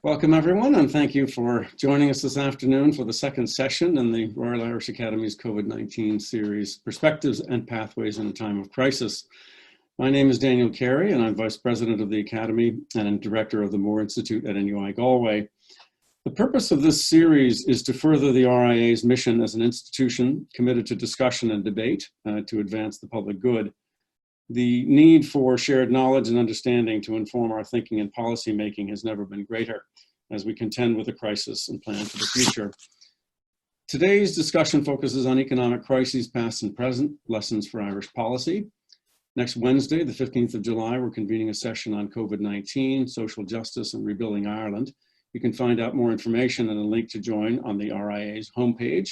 Welcome everyone, and thank you for joining us this afternoon for the second session in the Royal Irish Academy's COVID-19 series, Perspectives and Pathways in a Time of Crisis. My name is Daniel Carey, and I'm Vice President of the Academy and Director of the Moore Institute at NUI Galway. The purpose of this series is to further the RIA's mission as an institution committed to discussion and debate to advance the public good. The need for shared knowledge and understanding to inform our thinking and policy making has never been greater as we contend with the crisis and plan for the future. Today's discussion focuses on economic crises past and present, lessons for Irish policy. Next Wednesday, the 15th of July, we're convening a session on COVID-19, social justice and rebuilding Ireland. You can find out more information and a link to join on the RIA's homepage.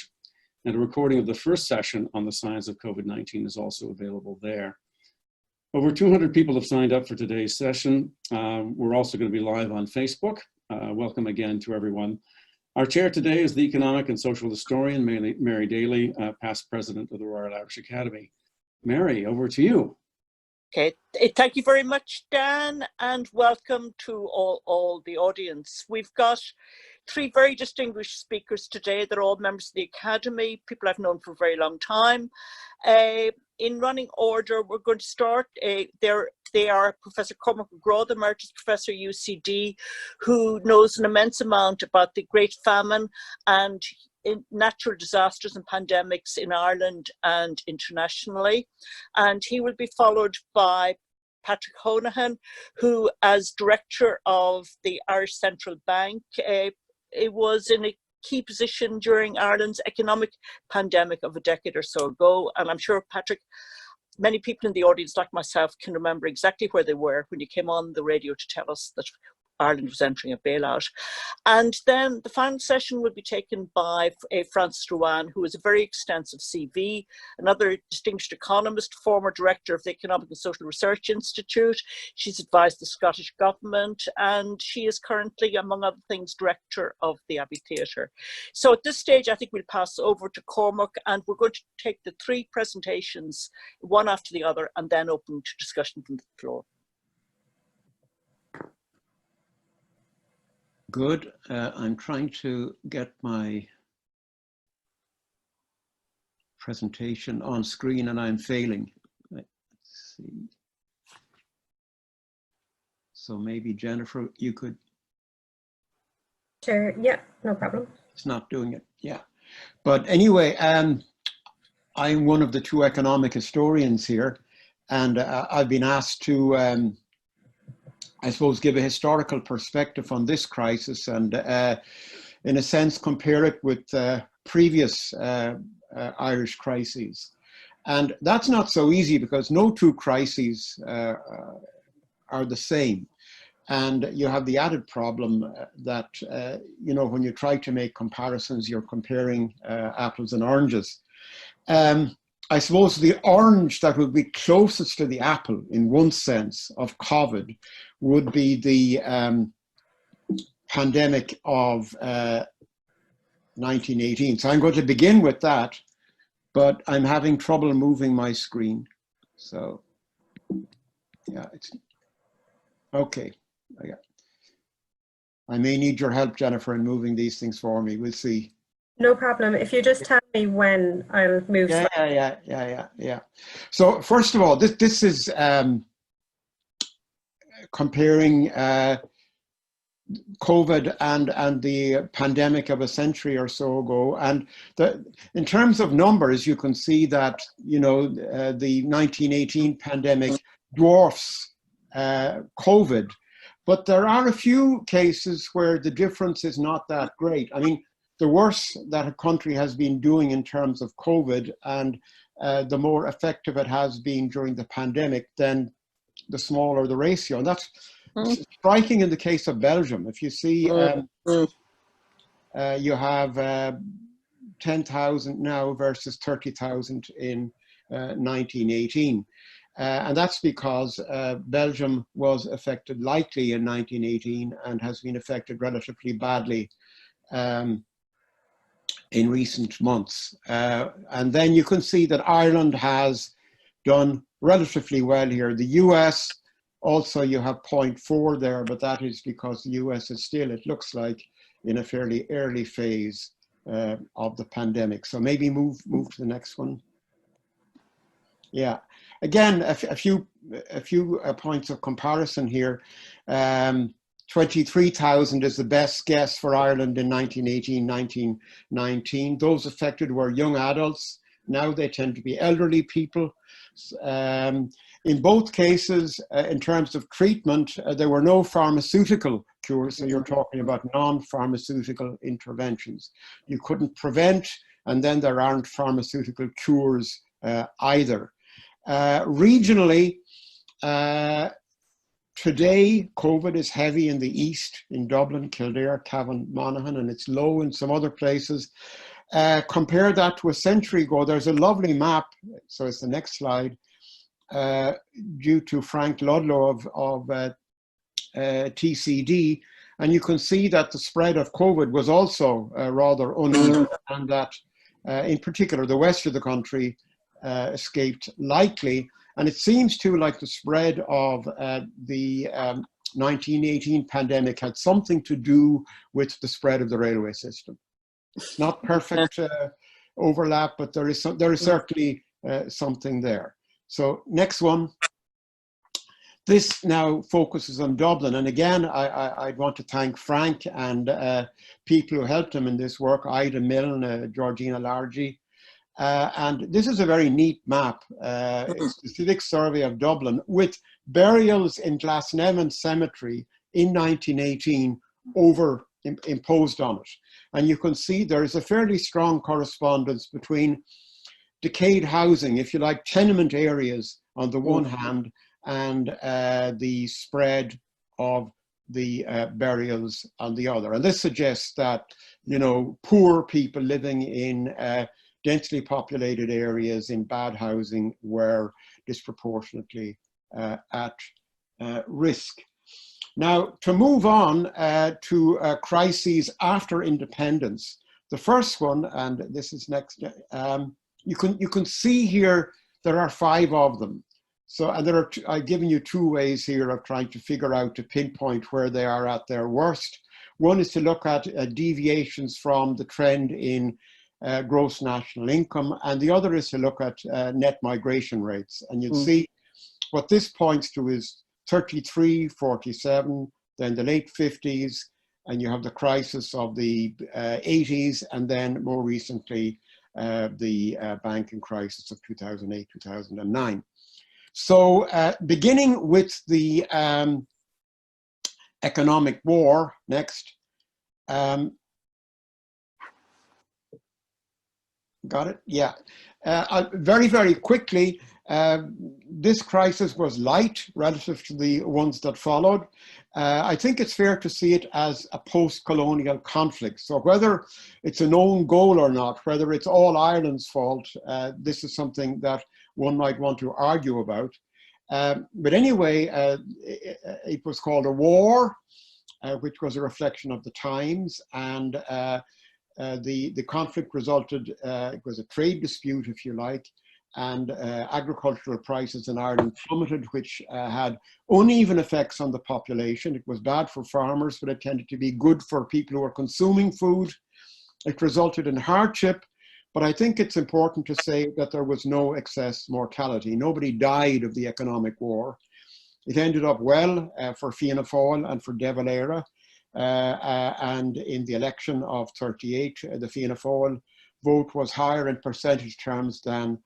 And a recording of the first session on the science of COVID-19 is also available there. Over 200 people have signed up for today's session. We're also going to be live on Facebook. Welcome again to everyone. Our chair today is the economic and social historian, Mary Daly, past president of the Royal Irish Academy. Mary, over to you. Okay, thank you very much, Dan, and welcome to all the audience. We've got three very distinguished speakers today. They're all members of the Academy, people I've known for a very long time. In running order, we're going to start. They are Professor Cormac Ó Gráda, Emeritus Professor UCD, who knows an immense amount about the Great Famine and in natural disasters and pandemics in Ireland and internationally. And he will be followed by Patrick Honohan, who, as Director of the Irish Central Bank, it was in a key position during Ireland's economic pandemic of a decade or so ago. And I'm sure, Patrick, many people in the audience, like myself, can remember exactly where they were when you came on the radio to tell us that Ireland was entering a bailout. And then the final session will be taken by Frances Ruane, who has a very extensive CV, another distinguished economist, former director of the Economic and Social Research Institute. She's advised the Scottish Government, and she is currently, among other things, director of the Abbey Theatre. So at this stage, I think we'll pass over to Cormac, and we're going to take the three presentations, one after the other, and then open to discussion from the floor. Good. I'm trying to get my presentation on screen and I'm failing. Let's see. So maybe Jennifer, you could. Sure. Yeah, no problem. It's not doing it. Yeah. But anyway, I'm one of the two economic historians here, and I've been asked to I suppose, give a historical perspective on this crisis and, in a sense, compare it with previous Irish crises. And that's not so easy because no two crises are the same. And you have the added problem that, you know, when you try to make comparisons, you're comparing apples and oranges. I suppose the orange that would be closest to the apple in one sense of COVID would be the pandemic of 1918. So I'm going to begin with that, but I'm having trouble moving my screen. So yeah, it's okay. I may need your help, Jennifer, in moving these things for me. We'll see. No problem. If you just tell me when, I'll move. Yeah. So first of all, this is comparing COVID and the pandemic of a century or so ago. And in terms of numbers, you can see that, you know, the 1918 pandemic dwarfs COVID. But there are a few cases where the difference is not that great. I mean, the worse that a country has been doing in terms of COVID and the more effective it has been during the pandemic, then the smaller the ratio. And that's striking in the case of Belgium. If you see, you have 10,000 now versus 30,000 in 1918. And that's because Belgium was affected lightly in 1918 and has been affected relatively badly in recent months. And then you can see that Ireland has done relatively well here. The US Also, you have 0.4 there, but that is because the US is still, it looks like, in a fairly early phase of the pandemic. So maybe move to the next one. Yeah, again, a few points of comparison here. 23,000 is the best guess for Ireland in 1918, 1919. Those affected were young adults. Now they tend to be elderly people. In both cases, in terms of treatment, there were no pharmaceutical cures. So you're talking about non-pharmaceutical interventions. You couldn't prevent, and then there aren't pharmaceutical cures either. Regionally, today, COVID is heavy in the east, in Dublin, Kildare, Cavan, Monaghan, and it's low in some other places. Compare that to a century ago. There's a lovely map, so it's the next slide, due to Frank Ludlow of TCD, and you can see that the spread of COVID was also rather uneven, and that in particular the west of the country escaped lightly. And it seems too like the spread of the 1918 pandemic had something to do with the spread of the railway system. Not perfect overlap, but there is certainly something there. So next one. This now focuses on Dublin. And again, I'd want to thank Frank and people who helped him in this work, Ida Milne, Georgina Largy. And this is a very neat map. It's the Civic Survey of Dublin with burials in Glasnevin Cemetery in 1918 imposed on it. And you can see there is a fairly strong correspondence between decayed housing, if you like, tenement areas on the one hand, and the spread of the burials on the other. And this suggests that, you know, poor people living in densely populated areas in bad housing were disproportionately at risk. Now, to move on to crises after independence, the first one, and this is next, you can see here there are 5 of them. So, and I've given you 2 ways here of trying to figure out, to pinpoint where they are at their worst. One is to look at deviations from the trend in gross national income, and the other is to look at net migration rates. And you'll see what this points to is 33, 47, then the late 50s, and you have the crisis of the 80s, and then more recently, the banking crisis of 2008, 2009. So beginning with the economic war, next. Got it? Yeah. Very, very quickly, this crisis was light relative to the ones that followed. I think it's fair to see it as a post-colonial conflict. So whether it's an own goal or not, whether it's all Ireland's fault, this is something that one might want to argue about. But anyway, it was called a war, which was a reflection of the times, and the conflict resulted, it was a trade dispute, if you like, and agricultural prices in Ireland plummeted, which had uneven effects on the population. It was bad for farmers, but it tended to be good for people who were consuming food. It resulted in hardship, but I think it's important to say that there was no excess mortality. Nobody died of the economic war. It ended up well for Fianna Fáil and for De Valera. And in the election of 38, the Fianna Fáil vote was higher in percentage terms than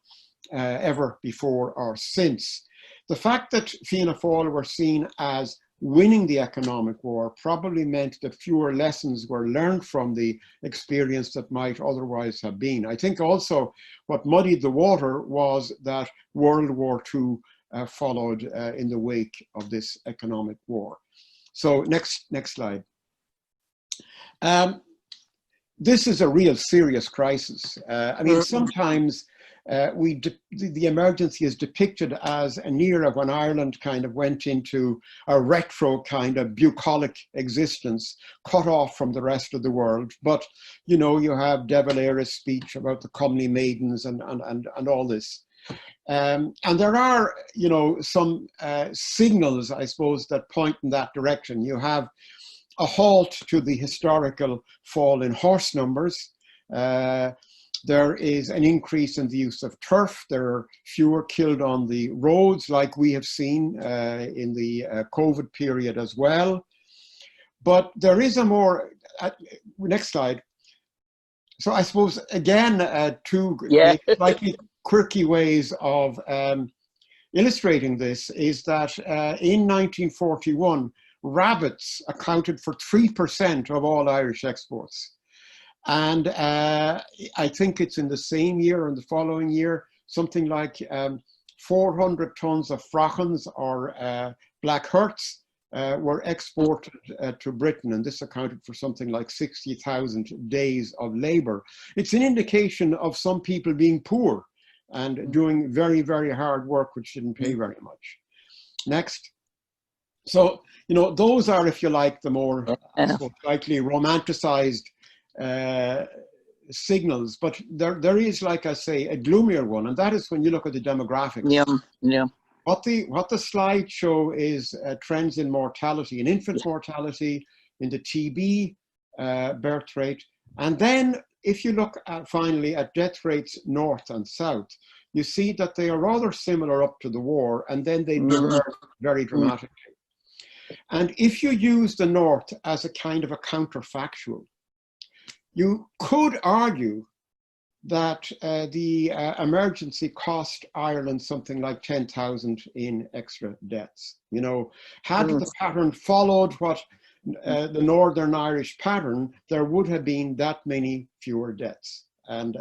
ever before or since. The fact that Fianna Fáil were seen as winning the economic war probably meant that fewer lessons were learned from the experience that might otherwise have been. I think also what muddied the water was that World War II followed in the wake of this economic war. So next slide. This is a real serious crisis. I mean, sometimes the emergency is depicted as an era when Ireland kind of went into a retro kind of bucolic existence, cut off from the rest of the world. But, you know, you have De Valera's speech about the comely maidens and all this. And there are, you know, some signals, I suppose, that point in that direction. You have a halt to the historical fall in horse numbers. There is an increase in the use of turf. There are fewer killed on the roads, like we have seen in the COVID period as well. But there is a more, next slide. So I suppose, again, two slightly quirky ways of illustrating this is that in 1941, rabbits accounted for 3% of all Irish exports. And I think it's in the same year or the following year, something like 400 tons of frachans or black herts were exported to Britain, and this accounted for something like 60,000 days of labor. It's an indication of some people being poor and doing very, very hard work, which didn't pay very much. Next. So, you know, those are, if you like, the more slightly romanticized signals, but there is, like I say, a gloomier one, and that is when you look at the demographics. Yeah. What the slides show is trends in mortality, in infant mortality, in the TB birth rate, and then if you look finally at death rates north and south, you see that they are rather similar up to the war, and then they diverge very dramatically. And if you use the north as a kind of a counterfactual, you could argue that the emergency cost Ireland something like 10,000 in extra deaths. You know, had the pattern followed what the Northern Irish pattern, there would have been that many fewer deaths. And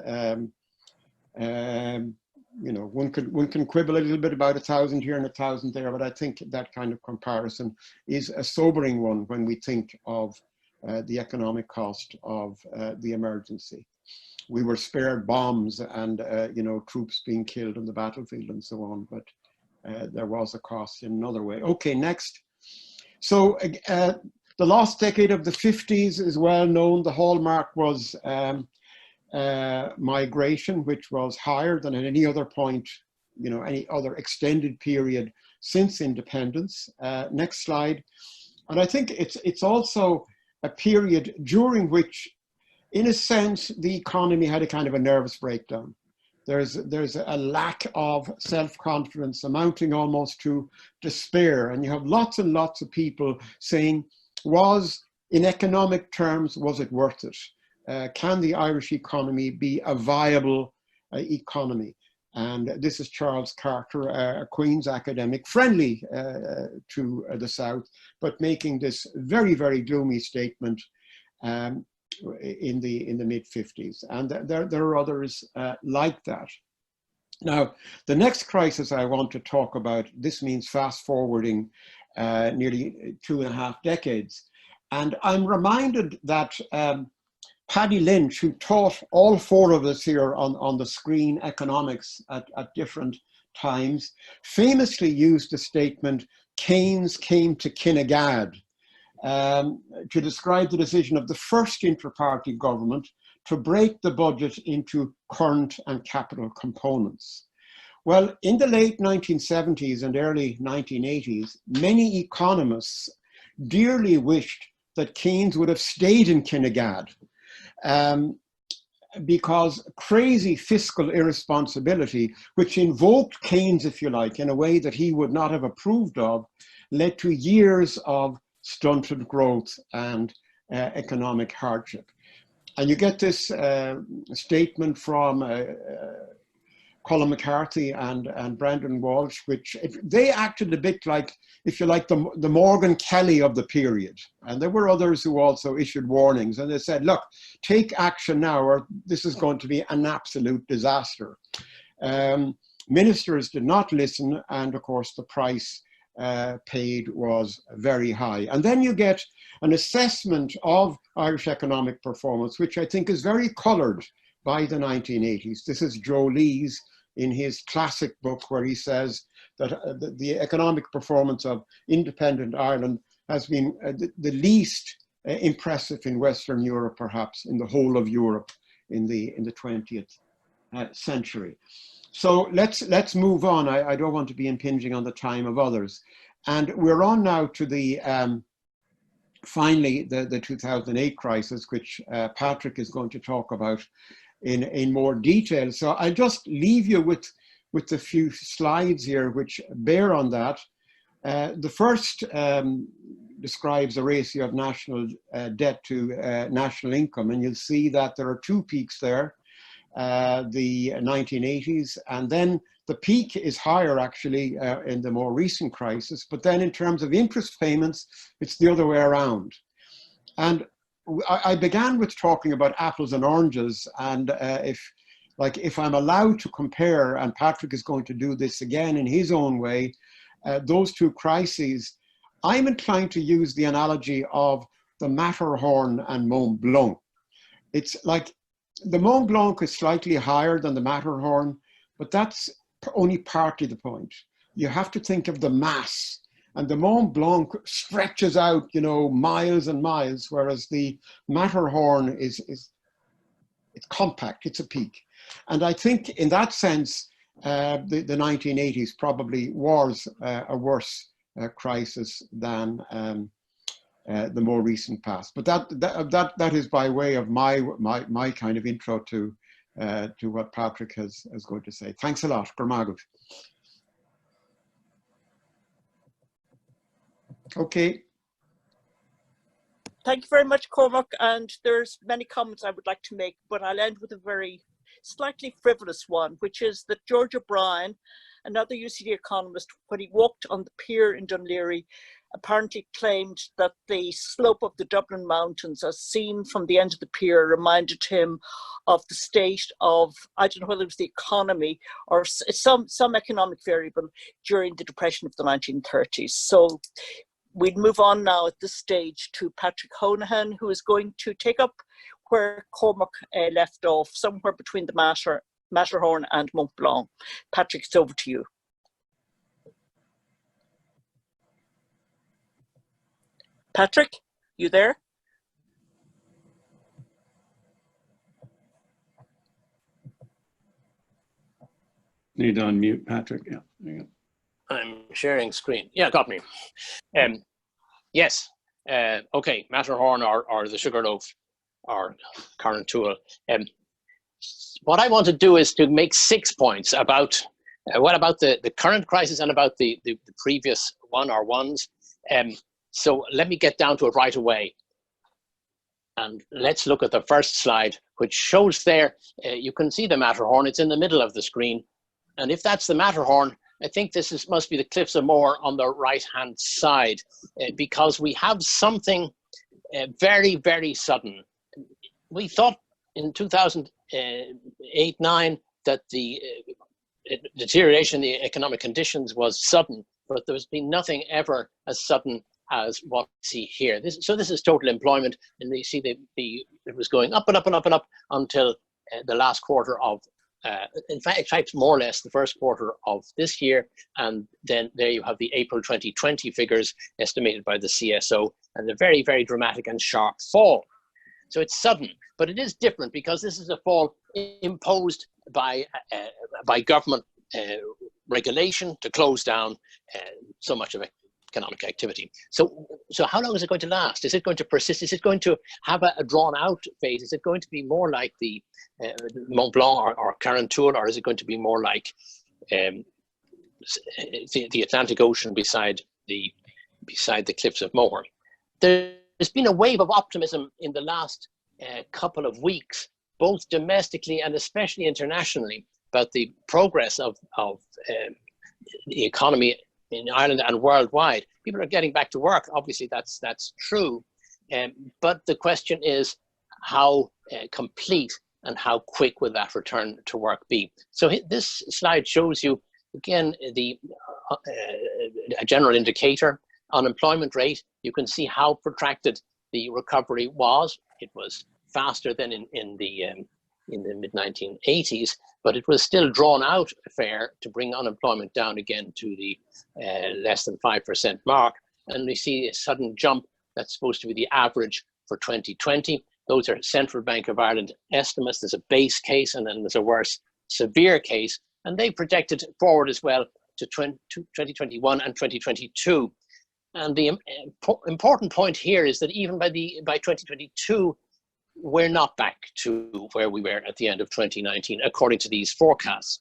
you know, one can quibble a little bit about 1,000 here and 1,000 there, but I think that kind of comparison is a sobering one when we think of the economic cost of the emergency. We were spared bombs and you know, troops being killed on the battlefield and so on, but there was a cost in another way. Okay, next. So the lost decade of the 50s is well known. The hallmark was migration, which was higher than at any other point, you know, any other extended period since independence. Next slide. And I think it's also a period during which, in a sense, the economy had a kind of a nervous breakdown. There's a lack of self-confidence amounting almost to despair. And you have lots and lots of people saying, in economic terms, was it worth it? Can the Irish economy be a viable economy? And this is Charles Carter, a Queen's academic, friendly to the South, but making this very, very gloomy statement in the mid-50s. And there are others like that. Now, the next crisis I want to talk about, this means fast forwarding nearly 2.5 decades. And I'm reminded that Paddy Lynch, who taught all four of us here on the screen economics at different times, famously used the statement, Keynes came to Kinnegad, to describe the decision of the first inter-party government to break the budget into current and capital components. Well, in the late 1970s and early 1980s, many economists dearly wished that Keynes would have stayed in Kinnegad, because crazy fiscal irresponsibility, which invoked Keynes, if you like, in a way that he would not have approved of, led to years of stunted growth and economic hardship. And you get this statement from Colin McCarthy and Brandon Walsh, which they acted a bit like, if you like, the Morgan Kelly of the period. And there were others who also issued warnings, and they said, look, take action now or this is going to be an absolute disaster. Ministers did not listen, and of course the price paid was very high. And then you get an assessment of Irish economic performance, which I think is very coloured by the 1980s. This is Joe Lees in his classic book, where he says that the economic performance of independent Ireland has been the least impressive in Western Europe, perhaps in the whole of Europe in the 20th century. So let's move on. I don't want to be impinging on the time of others. And we're on now to the finally the 2008 crisis, which Patrick is going to talk about in more detail. So I'll just leave you with a few slides here which bear on that. The first describes a ratio of national debt to national income, and you'll see that there are two peaks there, the 1980s, and then the peak is higher actually in the more recent crisis, but then in terms of interest payments, it's the other way around. And I began with talking about apples and oranges, and if I'm allowed to compare, and Patrick is going to do this again in his own way, those two crises, I'm inclined to use the analogy of the Matterhorn and Mont Blanc. It's like the Mont Blanc is slightly higher than the Matterhorn, but that's only partly the point. You have to think of the mass, and the Mont Blanc stretches out, you know, miles and miles, whereas the Matterhorn is it's compact, it's a peak. And I think in that sense, the 1980s probably was a worse crisis than the more recent past. But that is by way of my kind of intro to what Patrick is going to say. Thanks a lot. Cormac. Okay. Thank you very much, Cormac. And there's many comments I would like to make, but I'll end with a very slightly frivolous one, which is that George O'Brien, another UCD economist, when he walked on the pier in Dunleary, apparently claimed that the slope of the Dublin mountains, as seen from the end of the pier, reminded him of the state of, I don't know whether it was the economy or some economic variable during the Depression of the 1930s. So we'd move on now at this stage to Patrick Honohan, who is going to take up where Cormac left off, somewhere between the Matterhorn and Mont Blanc. Patrick, it's over to you. Patrick, you there? Need to unmute Patrick. Yeah, there you go. I'm sharing screen. Yeah, got me. Yes. Okay, Matterhorn or the Sugarloaf or current tool. What I want to do is to make 6 points about what about the current crisis and about the previous one or ones. So let me get down to it right away. And let's look at the first slide, which shows there, you can see the Matterhorn. It's in the middle of the screen. And if that's the Matterhorn, I think this must be the Cliffs of Moher on the right-hand side, because we have something very, very sudden. We thought in 2008-9 that the deterioration in the economic conditions was sudden, but there's been nothing ever as sudden as what we see here. So this is total employment, and you see it was going up and up and up and up until the last quarter of, in fact, more or less the first quarter of this year, and then there you have the April 2020 figures estimated by the CSO, and a very, very dramatic and sharp fall. So it's sudden, but it is different because this is a fall imposed by government regulation to close down so much of economic activity. So how long is it going to last? Is it going to persist? Is it going to have a drawn out phase? Is it going to be more like the Mont Blanc or current tool, or is it going to be more like the Atlantic Ocean beside the Cliffs of Moher? There's been a wave of optimism in the last couple of weeks, both domestically and especially internationally, about the progress of the economy in Ireland and worldwide. People are getting back to work. Obviously, that's true. But the question is how complete and how quick will that return to work be? So this slide shows you, again, a general indicator, unemployment rate. You can see how protracted the recovery was. It was faster than in the mid-1980s, but it was still drawn out fair to bring unemployment down again to the less than 5% mark. And we see a sudden jump that's supposed to be the average for 2020. Those are Central Bank of Ireland estimates. There's a base case and then there's a worst severe case, and they projected forward as well to 2021 and 2022. And the important point here is that even by 2022, we're not back to where we were at the end of 2019, according to these forecasts.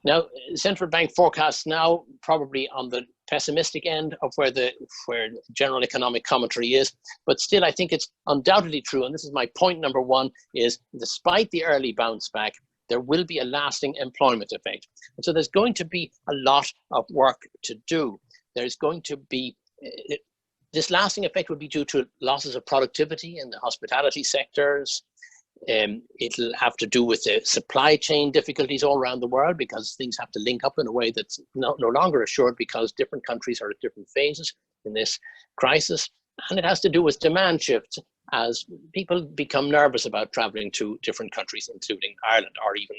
Now, central bank forecasts now probably on the pessimistic end of where general economic commentary is, but still I think it's undoubtedly true, and this is my point number one, is despite the early bounce back, there will be a lasting employment effect. And so there's going to be a lot of work to do. There's going to be, this lasting effect will be due to losses of productivity in the hospitality sectors. It'll have to do with the supply chain difficulties all around the world, because things have to link up in a way that's no longer assured, because different countries are at different phases in this crisis. And it has to do with demand shifts as people become nervous about traveling to different countries, including Ireland, or even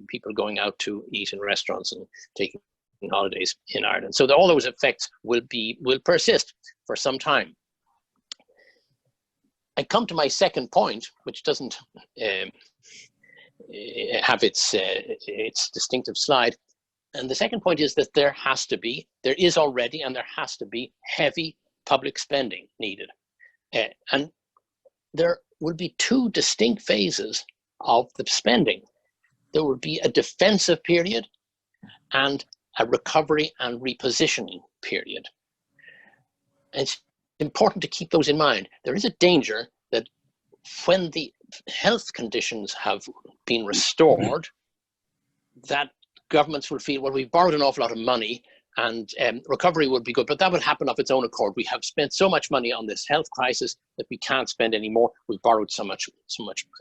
people going out to eat in restaurants and taking holidays in Ireland. So all those effects will persist for some time. I come to my second point, which doesn't have its distinctive slide. And the second point is that there is already, and there has to be heavy public spending needed. And there will be two distinct phases of the spending. There will be a defensive period and a recovery and repositioning period. And it's important to keep those in mind. There is a danger that when the health conditions have been restored, that governments will feel, well, we've borrowed an awful lot of money and recovery would be good, but that will happen of its own accord. We have spent so much money on this health crisis that we can't spend any more. We've borrowed so much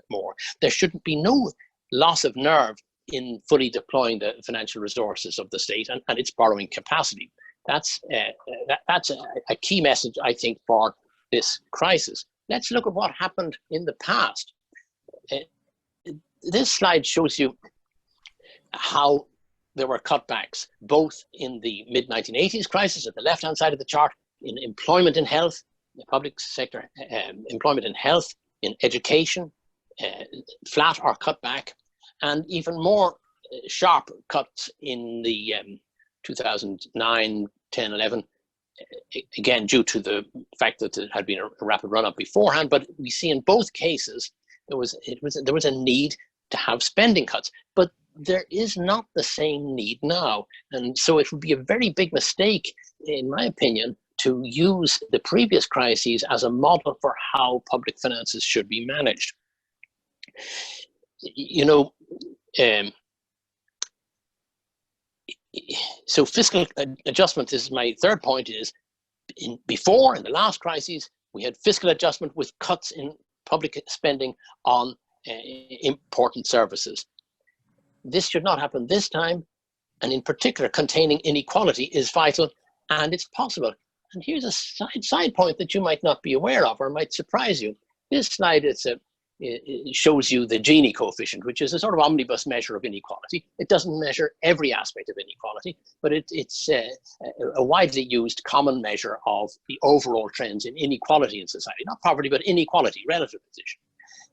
more. There shouldn't be no loss of nerve in fully deploying the financial resources of the state and its borrowing capacity. That's a key message, I think, for this crisis. Let's look at what happened in the past. This slide shows you how there were cutbacks, both in the mid-1980s crisis at the left-hand side of the chart, in employment and health, the public sector, employment and health, in education, flat or cut back, and even more sharp cuts in the 2009, 10, 11, again, due to the fact that there had been a rapid run-up beforehand. But we see in both cases, there was a need to have spending cuts. But there is not the same need now. And so it would be a very big mistake, in my opinion, to use the previous crises as a model for how public finances should be managed. You know, so fiscal adjustment is my third point. Is in the last crises, we had fiscal adjustment with cuts in public spending on important services. This should not happen this time, and in particular, containing inequality is vital, and it's possible. And here's a side point that you might not be aware of, or might surprise you. This slide it shows you the Gini coefficient, which is a sort of omnibus measure of inequality. It doesn't measure every aspect of inequality, but it's a widely used common measure of the overall trends in inequality in society, not poverty, but inequality, relative position.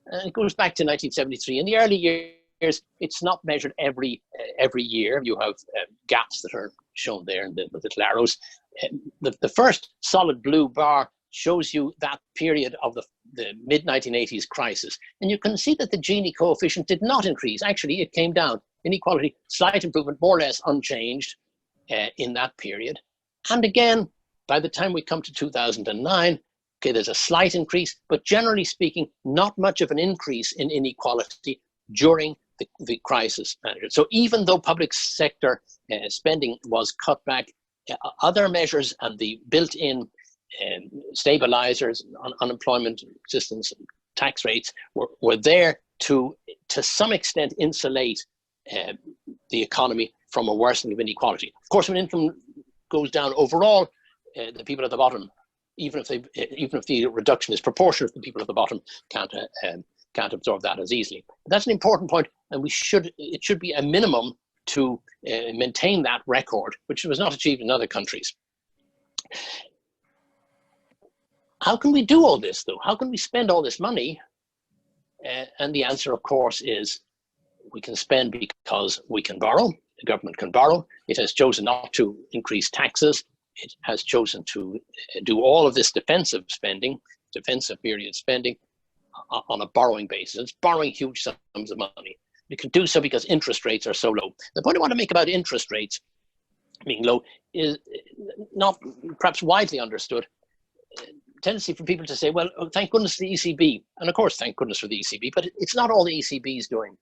And it goes back to 1973. In the early years, it's not measured every year. You have gaps that are shown there in the little arrows. The first solid blue bar shows you that period of the mid-1980s crisis. And you can see that the Gini coefficient did not increase. Actually, it came down. Inequality, slight improvement, more or less unchanged in that period. And again, by the time we come to 2009, okay, there's a slight increase, but generally speaking, not much of an increase in inequality during the crisis management. So even though public sector spending was cut back, other measures and the built-in stabilizers, unemployment assistance, tax rates were there to some extent insulate the economy from a worsening of inequality. Of course, when income goes down overall, the people at the bottom, even if the reduction is proportionate, the people at the bottom can't absorb that as easily. That's an important point, and it should be a minimum to maintain that record, which was not achieved in other countries. How can we do all this, though? How can we spend all this money? And the answer, of course, is we can spend because we can borrow. The government can borrow. It has chosen not to increase taxes. It has chosen to do all of this defensive spending, defensive period spending on a borrowing basis. It's borrowing huge sums of money. It can do so because interest rates are so low. The point I want to make about interest rates being low is not perhaps widely understood. Tendency for people to say, well, oh, thank goodness for the ECB. And of course, thank goodness for the ECB, but it's not all the ECB is doing.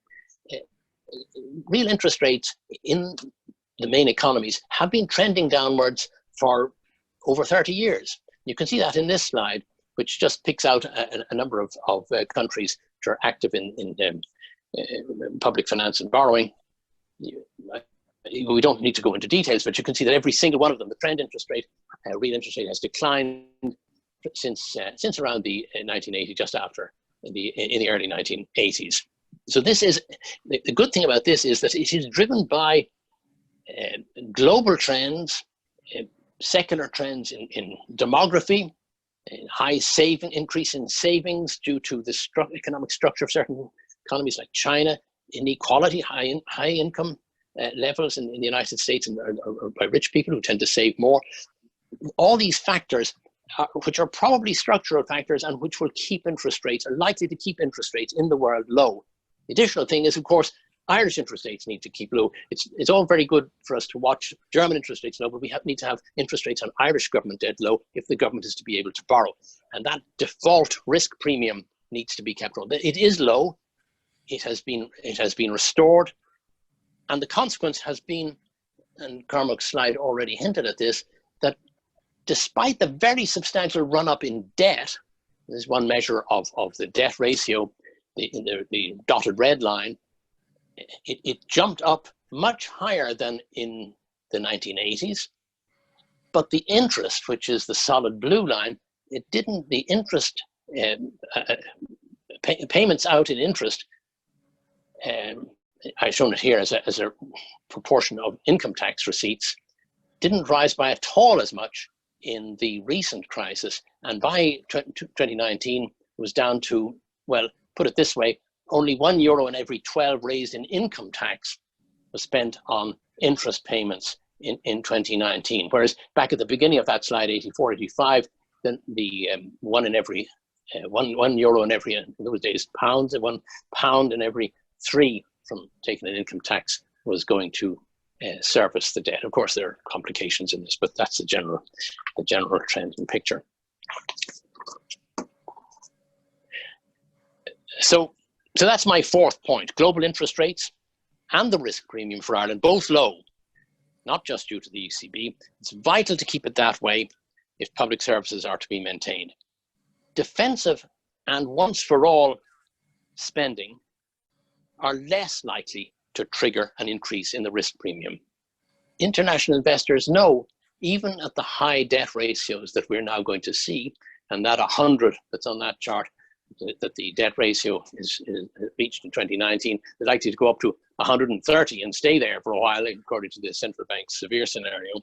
Real interest rates in the main economies have been trending downwards for over 30 years. You can see that in this slide, which just picks out a number of countries which are active in public finance and borrowing. We don't need to go into details, but you can see that every single one of them, the trend interest rate, real interest rate has declined since around the 1980, just after in the early 1980s. So this is the good thing about this is that it is driven by global trends, secular trends in demography, high increase in savings due to the economic structure of certain economies like China, inequality, high income levels in the United States and by rich people who tend to save more. All these factors, which are probably structural factors and which will keep interest rates, are likely to keep interest rates in the world low. The additional thing is, of course, Irish interest rates need to keep low. It's all very good for us to watch German interest rates low, but we need to have interest rates on Irish government debt low if the government is to be able to borrow. And that default risk premium needs to be kept low. It is low. It has been restored. And the consequence has been, and Cormac's slide already hinted at this, that despite the very substantial run-up in debt, there's one measure of the debt ratio, the dotted red line, it jumped up much higher than in the 1980s, but the interest, which is the solid blue line, the interest, payments out in interest, I've shown it here as a proportion of income tax receipts, didn't rise by at all as much in the recent crisis. And by 2019, it was down to, well, put it this way, only €1 in every 12 raised in income tax was spent on interest payments in 2019. Whereas back at the beginning of that slide, 84, 85, then the €1 in every, in those days, pounds, £1 in every 3 from taking an income tax was going to service the debt. Of course, there are complications in this, but that's the general trend and picture. So that's my fourth point. Global interest rates and the risk premium for Ireland, both low, not just due to the ECB. It's vital to keep it that way if public services are to be maintained. Defensive and once for all spending are less likely to trigger an increase in the risk premium. International investors know, even at the high debt ratios that we're now going to see, and that 100 that's on that chart, that the debt ratio is reached in 2019, is likely to go up to 130 and stay there for a while, according to the central bank's severe scenario.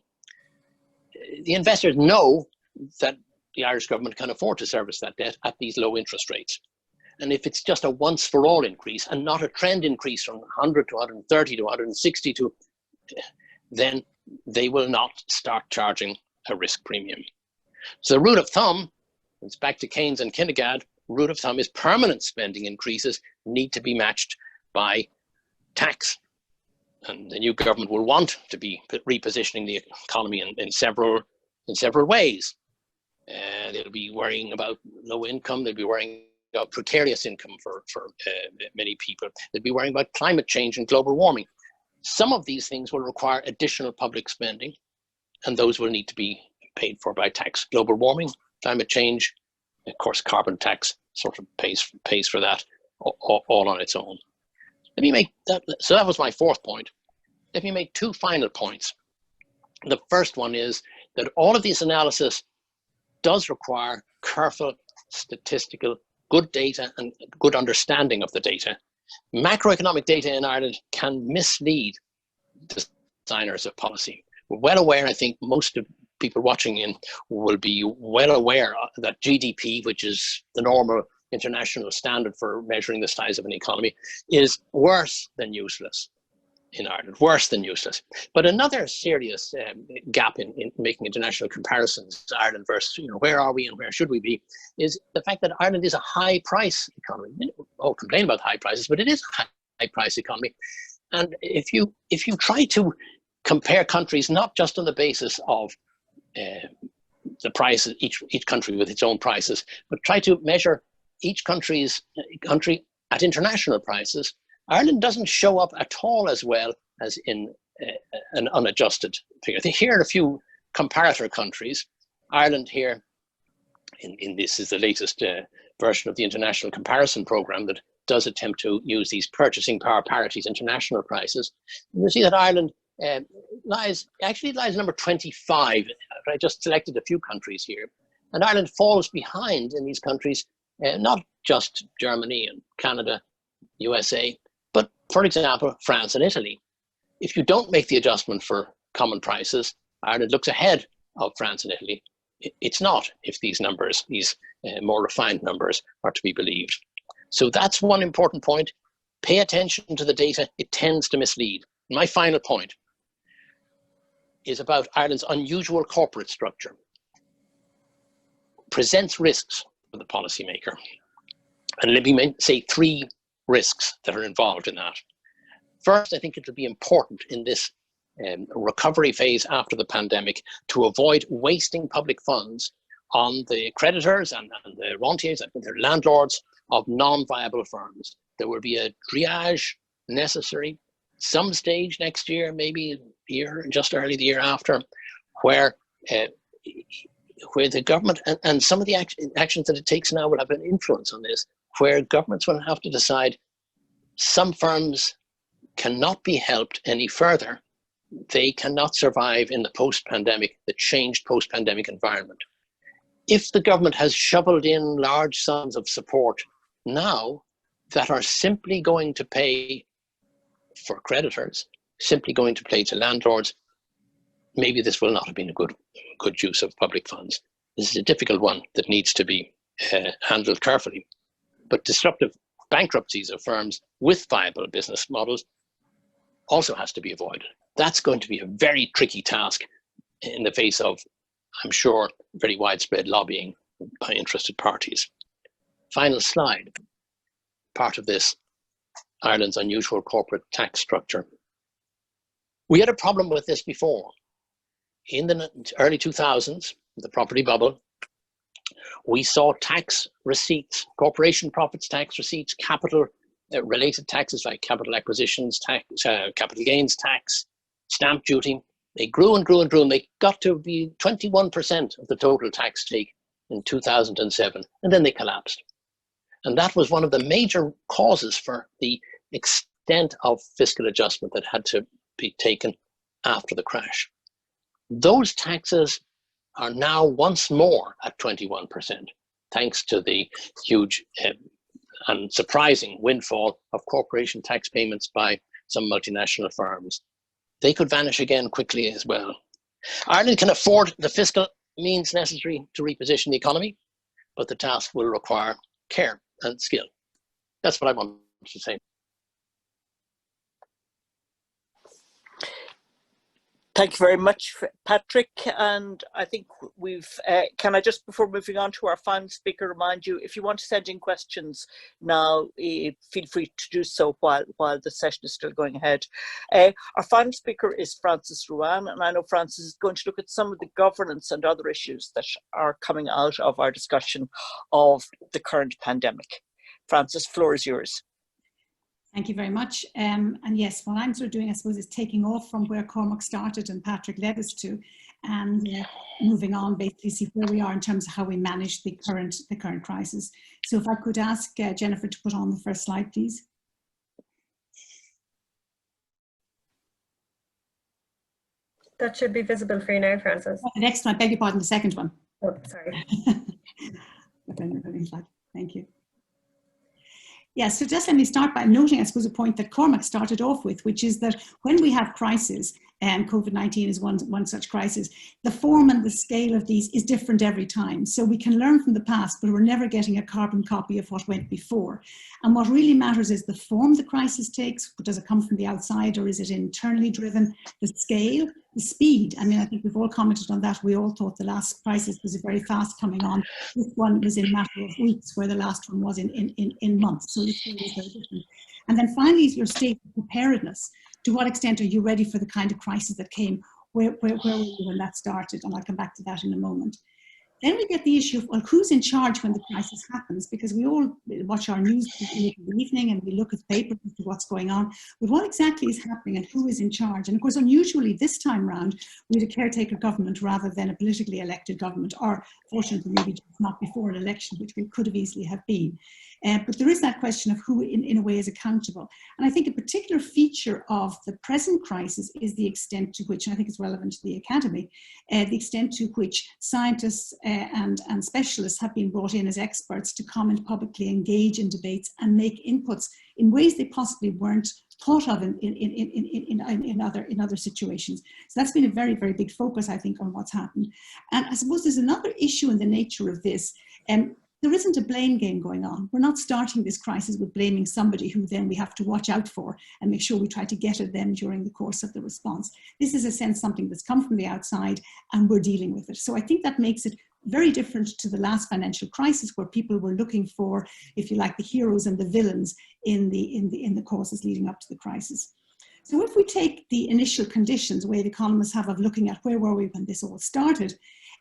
The investors know that the Irish government can afford to service that debt at these low interest rates. And if it's just a once for all increase and not a trend increase from 100 to 130 to 160 to, then they will not start charging a risk premium. So the rule of thumb, it's back to Keynes and Kinnegad, rule of thumb is permanent spending increases need to be matched by tax. And the new government will want to be repositioning the economy in several ways. They'll be worrying about low income, they'll be worrying about precarious income for many people. They'll be worrying about climate change and global warming. Some of these things will require additional public spending, and those will need to be paid for by tax. Global warming, climate change, of course, carbon tax sort of pays for that all on its own. Let me make that. So that was my fourth point. Let me make two final points. The first one is that all of this analysis does require careful statistical good data and good understanding of the data. Macroeconomic data in Ireland can mislead designers of policy. We're well aware, I think most of people watching in will be well aware that GDP, which is the normal international standard for measuring the size of an economy, is worse than useless in Ireland, worse than useless. But another serious gap in making international comparisons, Ireland versus, where are we and where should we be, is the fact that Ireland is a high price economy. We all complain about high prices, but it is a high price economy. And if you try to compare countries, not just on the basis of the prices, each country with its own prices, but try to measure each country at international prices, Ireland doesn't show up at all as well as in an unadjusted figure. Here are a few comparator countries. Ireland here, in this is the latest version of the international comparison program that does attempt to use these purchasing power parities, international prices. And you see that Ireland lies number 25. I just selected a few countries here. And Ireland falls behind in these countries, not just Germany and Canada, USA, but for example, France and Italy. If you don't make the adjustment for common prices, Ireland looks ahead of France and Italy. It's not, if these numbers, these more refined numbers, are to be believed. So that's one important point. Pay attention to the data. It tends to mislead. My final point is about Ireland's unusual corporate structure. Presents risks for the policymaker. And let me say 3 risks that are involved in that. First, I think it will be important in this recovery phase after the pandemic to avoid wasting public funds on the creditors and the rentiers and the landlords of non-viable firms. There will be a triage necessary some stage next year, maybe just early the year after, where the government and some of the actions that it takes now will have an influence on this, where governments will have to decide some firms cannot be helped any further. They cannot survive in the post-pandemic, the changed post-pandemic environment. If the government has shoveled in large sums of support now that are simply going to pay for creditors, simply going to pay to landlords, maybe this will not have been a good use of public funds. This is a difficult one that needs to be handled carefully. But disruptive bankruptcies of firms with viable business models also has to be avoided. That's going to be a very tricky task in the face of, I'm sure, very widespread lobbying by interested parties. Final slide. Part of this, Ireland's unusual corporate tax structure. We had a problem with this before. In the early 2000s, the property bubble, we saw tax receipts, corporation profits tax receipts, capital related taxes like capital acquisitions tax, capital gains tax, stamp duty. They grew and grew and grew, and they got to be 21% of the total tax take in 2007, and then they collapsed. And that was one of the major causes for the extent of fiscal adjustment that had to be taken after the crash. Those taxes are now once more at 21%, thanks to the huge and surprising windfall of corporation tax payments by some multinational firms. They could vanish again quickly as well. Ireland can afford the fiscal means necessary to reposition the economy, but the task will require care and skill. That's what I wanted to say. Thank you very much, Patrick. And I think we've, can I just, before moving on to our final speaker, remind you, if you want to send in questions now, feel free to do so while the session is still going ahead. Our final speaker is Francis Ruane, and I know Francis is going to look at some of the governance and other issues that are coming out of our discussion of the current pandemic. Francis, floor is yours. Thank you very much. And yes, what I'm sort of doing, I suppose, is taking off from where Cormac started and Patrick led us to, and moving on, basically see where we are in terms of how we manage the current crisis. So if I could ask Jennifer to put on the first slide, please. That should be visible for you now, Francis. The next one, I beg your pardon, the second one. Oh, sorry. Thank you. Yeah, so just let me start by noting, I suppose, a point that Cormac started off with, which is that when we have crisis, and COVID-19 is one such crisis. The form and the scale of these is different every time. So we can learn from the past, but we're never getting a carbon copy of what went before. And what really matters is the form the crisis takes. Does it come from the outside, or is it internally driven? The scale, the speed. I mean, I think we've all commented on that. We all thought the last crisis was very fast coming on. This one was in a matter of weeks, where the last one was in months. So the scale is very different. And then finally, your state of preparedness. To what extent are you ready for the kind of crisis that came? Where were you when that started? And I'll come back to that in a moment. Then we get the issue of, well, who's in charge when the crisis happens? Because we all watch our news in the evening and we look at the paper to see what's going on. But what exactly is happening and who is in charge? And of course, unusually this time round, we had a caretaker government rather than a politically elected government, or fortunately maybe just not before an election, which we could have easily have been. But there is that question of who in a way is accountable. And I think a particular feature of the present crisis is the extent to which, and I think it's relevant to the academy, the extent to which scientists and specialists have been brought in as experts to comment publicly, engage in debates and make inputs in ways they possibly weren't thought of in other situations. So that's been a very, very big focus, I think, on what's happened. And I suppose there's another issue in the nature of this. There isn't a blame game going on. We're not starting this crisis with blaming somebody who then we have to watch out for and make sure we try to get at them during the course of the response. This is, in a sense, something that's come from the outside and we're dealing with it. So I think that makes it very different to the last financial crisis, where people were looking for, if you like, the heroes and the villains in the causes leading up to the crisis. So if we take the initial conditions, the way the economists have of looking at where were we when this all started,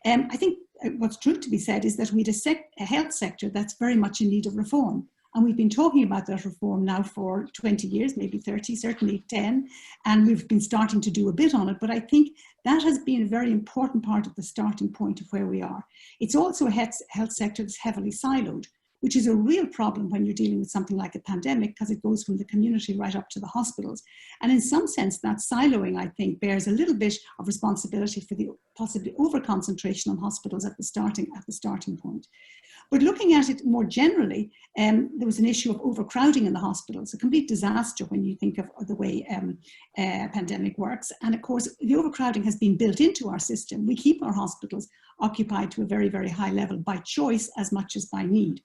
I think what's true to be said is that we had a health sector that's very much in need of reform. And we've been talking about that reform now for 20 years, maybe 30, certainly 10. And we've been starting to do a bit on it. But I think that has been a very important part of the starting point of where we are. It's also a health sector that's heavily siloed, which is a real problem when you're dealing with something like a pandemic, because it goes from the community right up to the hospitals. And in some sense, that siloing, I think, bears a little bit of responsibility for the possibly over-concentration on hospitals at the starting point. But looking at it more generally, there was an issue of overcrowding in the hospitals, a complete disaster when you think of the way a pandemic works. And of course, the overcrowding has been built into our system. We keep our hospitals occupied to a very, very high level by choice as much as by need.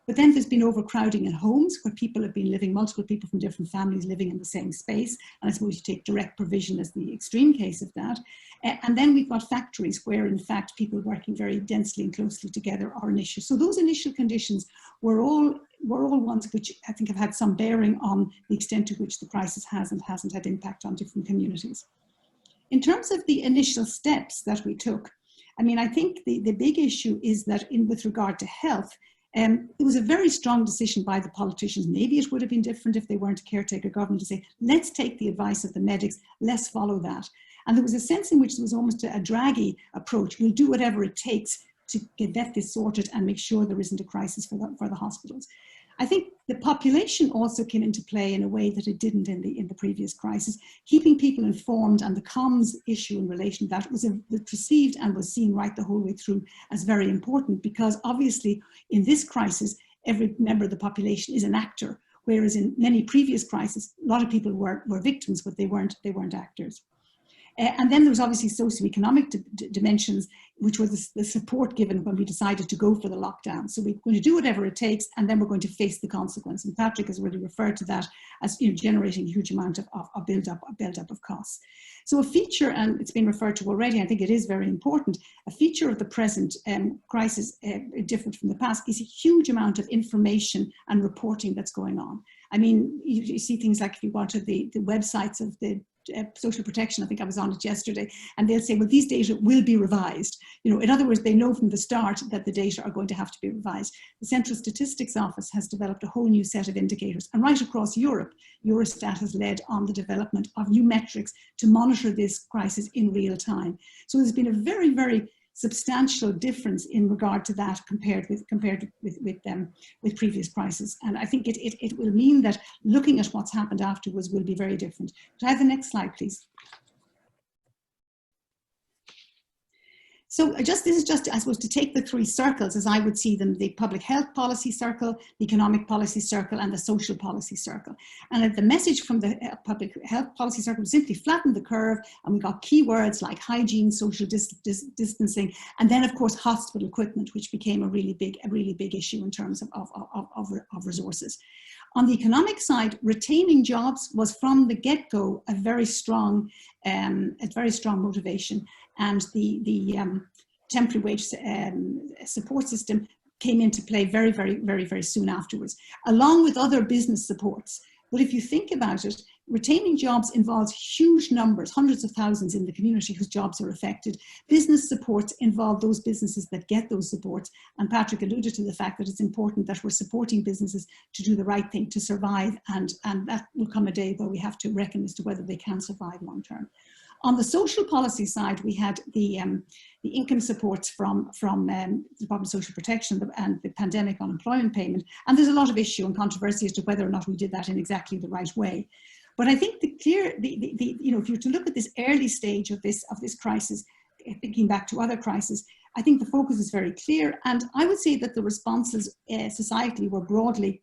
But then there's been overcrowding in homes where people have been living, multiple people from different families living in the same space. And I suppose you take direct provision as the extreme case of that. And then we've got factories where, in fact, people working very densely and closely together are an issue. So those initial conditions were all ones which I think have had some bearing on the extent to which the crisis has and hasn't had impact on different communities. In terms of the initial steps that we took, I mean, I think the big issue is that with regard to health, it was a very strong decision by the politicians. Maybe it would have been different if they weren't a caretaker government, to say, let's take the advice of the medics, let's follow that. And there was a sense in which there was almost a Draghi approach. We'll do whatever it takes to get this sorted and make sure there isn't a crisis for the hospitals. I think the population also came into play in a way that it didn't in the previous crisis. Keeping people informed, and the comms issue in relation to that was perceived and was seen right the whole way through as very important, because obviously in this crisis, every member of the population is an actor, whereas in many previous crises, a lot of people were victims, but they weren't actors. And then there was obviously socioeconomic dimensions, which was the support given when we decided to go for the lockdown. So we're going to do whatever it takes, and then we're going to face the consequence. And Patrick has already referred to that as, you know, generating a huge amount of build-up of costs. So a feature, and it's been referred to already, I think it is very important, a feature of the present crisis, different from the past, is a huge amount of information and reporting that's going on. I mean, you see things like, if you go to the websites of the social protection, I think I was on it yesterday, and they'll say, well, these data will be revised. You know, in other words, they know from the start that the data are going to have to be revised. The Central Statistics Office has developed a whole new set of indicators, and right across Europe, Eurostat has led on the development of new metrics to monitor this crisis in real time. So there's been a very, very substantial difference in regard to that compared with previous crises. And I think it will mean that looking at what's happened afterwards will be very different. Could I have the next slide, please? So this is just, I suppose, to take the three circles as I would see them: the public health policy circle, the economic policy circle, and the social policy circle. And the message from the public health policy circle was simply flatten the curve, and we got keywords like hygiene, social distancing, and then of course hospital equipment, which became a really big issue in terms of resources. On the economic side, retaining jobs was from the get-go a very strong motivation, and the temporary wage support system came into play very soon afterwards, along with other business supports. But if you think about it, retaining jobs involves huge numbers, hundreds of thousands in the community whose jobs are affected. Business supports involve those businesses that get those supports. And Patrick alluded to the fact that it's important that we're supporting businesses to do the right thing, to survive. And that will come a day where we have to reckon as to whether they can survive long term. On the social policy side, we had the income supports from the Department of Social Protection and the pandemic unemployment payment. And there's a lot of issue and controversy as to whether or not we did that in exactly the right way. But I think if you were to look at this early stage of this crisis, thinking back to other crises, I think the focus is very clear. And I would say that the responses societally were broadly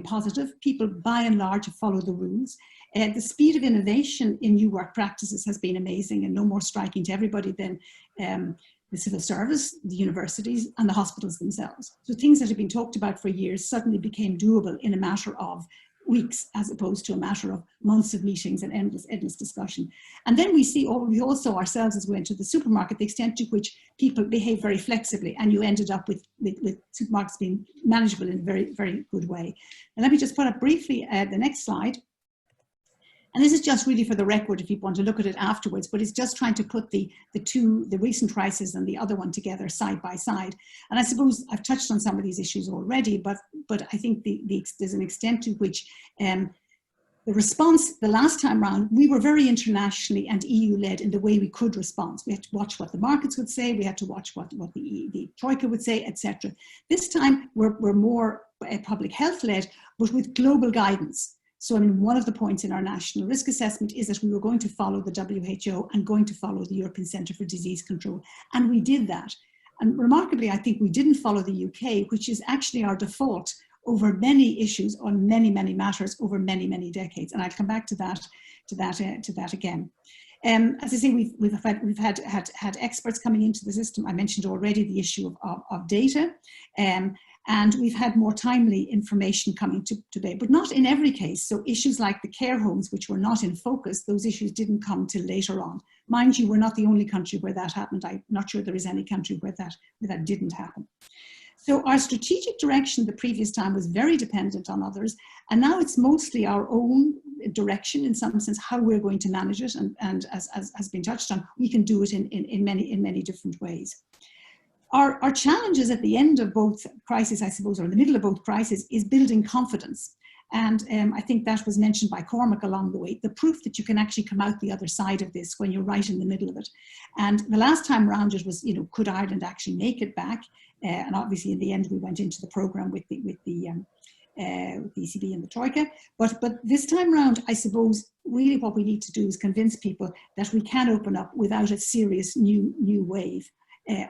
positive. People, by and large, have followed the rules. The speed of innovation in new work practices has been amazing, and no more striking to everybody than the civil service, the universities, and the hospitals themselves. So things that have been talked about for years suddenly became doable in a matter of weeks, as opposed to a matter of months of meetings and endless discussion. And then we also ourselves, as we went to the supermarket, the extent to which people behave very flexibly, and you ended up with supermarkets being manageable in a very good way. And let me just put up briefly the next slide. And this is just really for the record if you want to look at it afterwards, but it's just trying to put the recent crisis and the other one together side by side. And I suppose I've touched on some of these issues already, but I think there's an extent to which the response the last time round, we were very internationally and EU-led in the way we could respond. We had to watch what the markets would say, we had to watch what the Troika would say, etc. This time we're more public health-led, but with global guidance. So, I mean, one of the points in our national risk assessment is that we were going to follow the WHO and going to follow the European Centre for Disease Control. And we did that. And remarkably, I think we didn't follow the UK, which is actually our default over many issues on many matters over many decades. And I'll come back to that again. As I say, we've had experts coming into the system. I mentioned already the issue of data. And we've had more timely information coming to today, but not in every case. So issues like the care homes, which were not in focus, those issues didn't come till later on. Mind you, we're not the only country where that happened. I'm not sure there is any country where that didn't happen. So our strategic direction the previous time was very dependent on others. And now it's mostly our own direction, in some sense, how we're going to manage it. And as has been touched on, we can do it in many different ways. Our challenges at the end of both crises, I suppose, or in the middle of both crises, is building confidence. And I think that was mentioned by Cormac along the way, the proof that you can actually come out the other side of this when you're right in the middle of it. And the last time around it was, could Ireland actually make it back? And obviously in the end we went into the programme with the ECB and the Troika. But this time around, I suppose, really what we need to do is convince people that we can open up without a serious new wave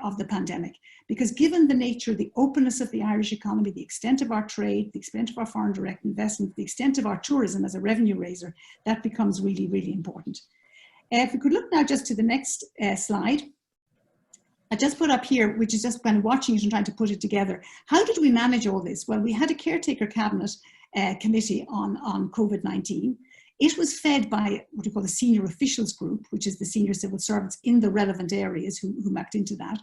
of the pandemic. Because given the nature, the openness of the Irish economy, the extent of our trade, the extent of our foreign direct investment, the extent of our tourism as a revenue raiser, that becomes really important. If we could look now just to the next slide. I just put up here, which is just kind of watching it and trying to put it together. How did we manage all this? Well, we had a caretaker cabinet committee on COVID-19. It was fed by what we call the senior officials group, which is the senior civil servants in the relevant areas who mapped into that.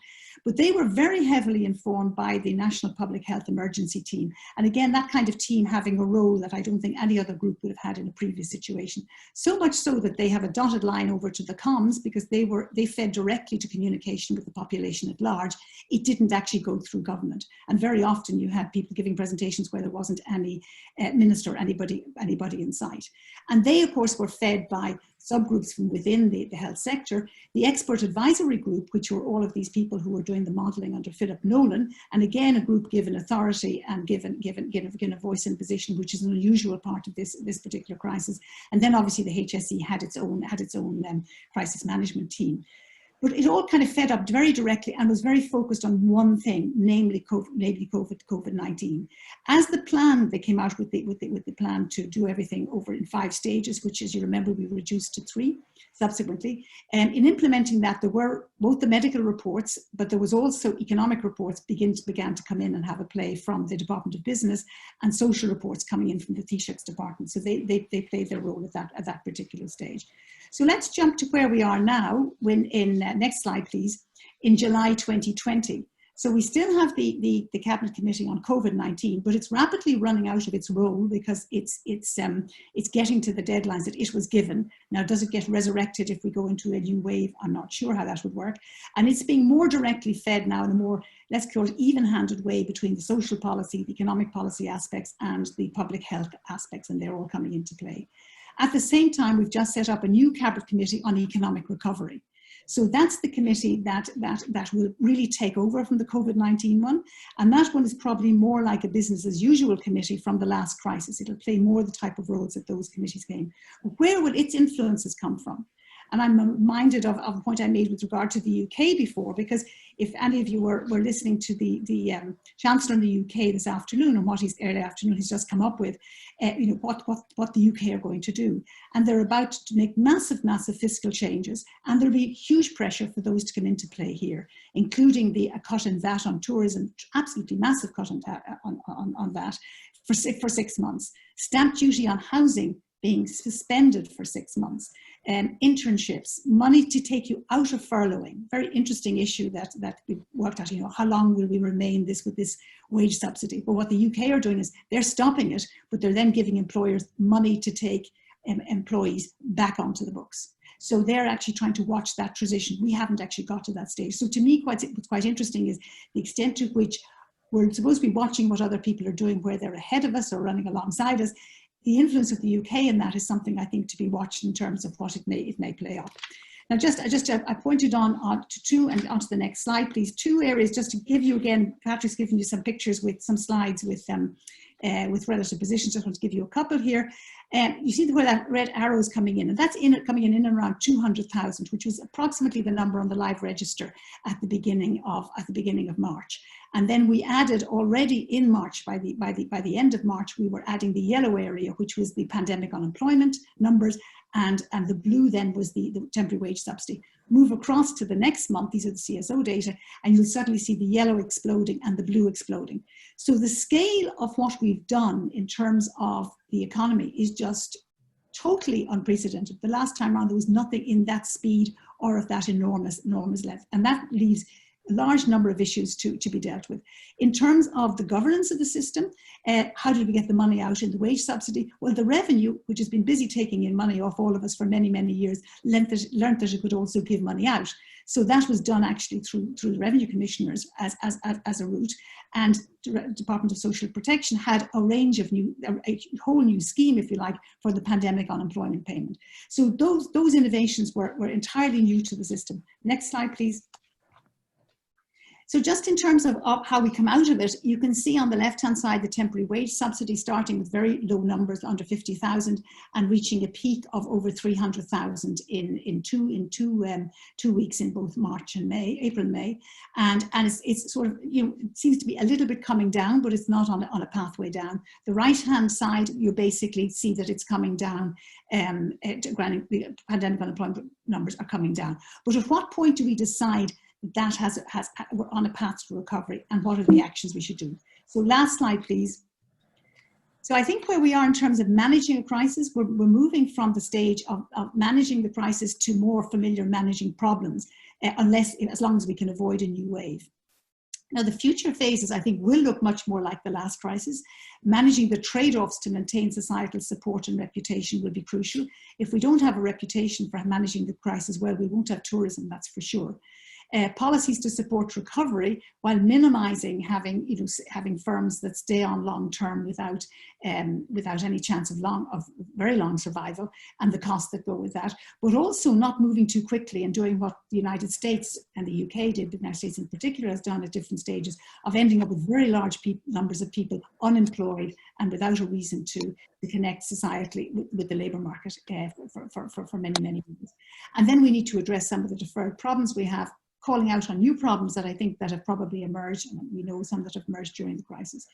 But they were very heavily informed by the National Public Health Emergency Team. And again, that kind of team having a role that I don't think any other group would have had in a previous situation. So much so that they have a dotted line over to the comms because they fed directly to communication with the population at large. It didn't actually go through government. And very often you had people giving presentations where there wasn't any minister or anybody in sight. And they, of course, were fed by subgroups from within the health sector, the expert advisory group, which were all of these people who were doing the modelling under Philip Nolan, and again, a group given authority and given a voice and position, which is an unusual part of this particular crisis. And then obviously the HSE had its own crisis management team. But it all kind of fed up very directly and was very focused on one thing, namely COVID-19. As the plan, they came out with the plan to do everything over in 5 stages, which, as you remember, we reduced to 3 subsequently. And in implementing that, there were both the medical reports, but there was also economic reports began to come in and have a play from the Department of Business, and social reports coming in from the Taoiseach's department. So they played their role at that particular stage. So let's jump to where we are now, next slide please, in July 2020. So we still have the Cabinet Committee on COVID-19, but it's rapidly running out of its role because it's getting to the deadlines that it was given. Now, does it get resurrected if we go into a new wave? I'm not sure how that would work. And it's being more directly fed now in a more, let's call it, even-handed way between the social policy, the economic policy aspects, and the public health aspects, and they're all coming into play. At the same time, we've just set up a new Cabinet Committee on Economic Recovery. So that's the committee that will really take over from the COVID-19 one. And that one is probably more like a business as usual committee from the last crisis. It'll play more the type of roles that those committees came. Where will its influences come from? And I'm reminded of a point I made with regard to the UK before, because if any of you were listening to the Chancellor in the UK this afternoon, and what early afternoon he's just come up with, what the UK are going to do. And they're about to make massive fiscal changes, and there'll be huge pressure for those to come into play here, including a cut in VAT on tourism, absolutely massive cut on VAT for 6 months. Stamp duty on housing being suspended for 6 months. Internships, money to take you out of furloughing. Very interesting issue that we worked out, how long will we remain with this wage subsidy? But what the UK are doing is they're stopping it, but they're then giving employers money to take employees back onto the books. So they're actually trying to watch that transition. We haven't actually got to that stage. So to me, what's quite interesting is the extent to which we're supposed to be watching what other people are doing, where they're ahead of us or running alongside us. The influence of the UK in that is something I think to be watched in terms of what it may play out. Now, I pointed on to 2, and onto the next slide, please. 2 areas just to give you again. Patrick's given you some pictures with some slides with relative positions. Just want to give you a couple here. You see where that red arrow is coming in, and that's coming in and around 200,000, which was approximately the number on the live register at the beginning of March. And then we added already in March, by the end of March, we were adding the yellow area, which was the pandemic unemployment numbers, and the blue then was the temporary wage subsidy. Move across to the next month, these are the CSO data, and you'll suddenly see the yellow exploding and the blue exploding. So the scale of what we've done in terms of the economy is just totally unprecedented. The last time around, there was nothing in that speed or of that enormous level. And that leaves a large number of issues to be dealt with. In terms of the governance of the system, how did we get the money out in the wage subsidy? Well, the revenue, which has been busy taking in money off all of us for many years, learned that it could also give money out. So that was done actually through the revenue commissioners as a route. And the Department of Social Protection had a range of a whole new scheme, if you like, for the pandemic unemployment payment. So those innovations were entirely new to the system. Next slide, please. So just in terms of how we come out of it, you can see on the left-hand side the temporary wage subsidy starting with very low numbers, under 50,000, and reaching a peak of over 300,000 in two weeks in both April and May. And it's sort of, it seems to be a little bit coming down, but it's not on a pathway down. The right-hand side, you basically see that it's coming down. Granted, the pandemic unemployment numbers are coming down. But at what point do we decide that we're on a path to recovery, and what are the actions we should do? So last slide, please. So I think where we are in terms of managing a crisis, we're moving from the stage of managing the crisis to more familiar managing problems, as long as we can avoid a new wave. Now, the future phases, I think, will look much more like the last crisis. Managing the trade-offs to maintain societal support and reputation will be crucial. If we don't have a reputation for managing the crisis well, we won't have tourism, that's for sure. policies to support recovery while minimising having firms that stay on long term without any chance of very long survival and the costs that go with that, but also not moving too quickly and doing what the United States and the UK did, but the United States in particular has done at different stages, of ending up with very large numbers of people unemployed and without a reason to connect societally with the labour market for many, many years. And then we need to address some of the deferred problems we have, calling out on new problems that I think that have probably emerged, and we know some that have emerged during the crisis.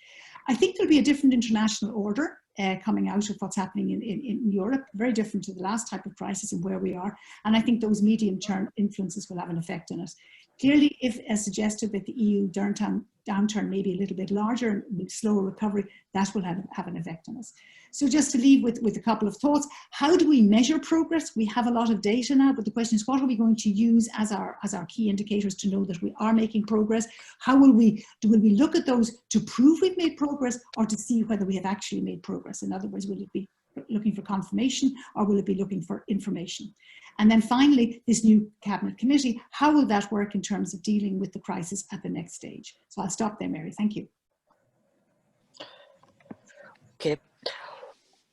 I think there'll be a different international order coming out of what's happening in Europe, very different to the last type of crisis and where we are. And I think those medium-term influences will have an effect on us. Clearly, if as suggested that the EU downturn may be a little bit larger and with slower recovery, that will have an effect on us. So just to leave with a couple of thoughts, how do we measure progress? We have a lot of data now, but the question is, what are we going to use as our key indicators to know that we are making progress? How will we look at those to prove we've made progress, or to see whether we have actually made progress? In other words, will it be looking for confirmation, or will it be looking for information? And then finally, this new cabinet committee, how will that work in terms of dealing with the crisis at the next stage? So I'll stop there, Mary. Thank you. Okay.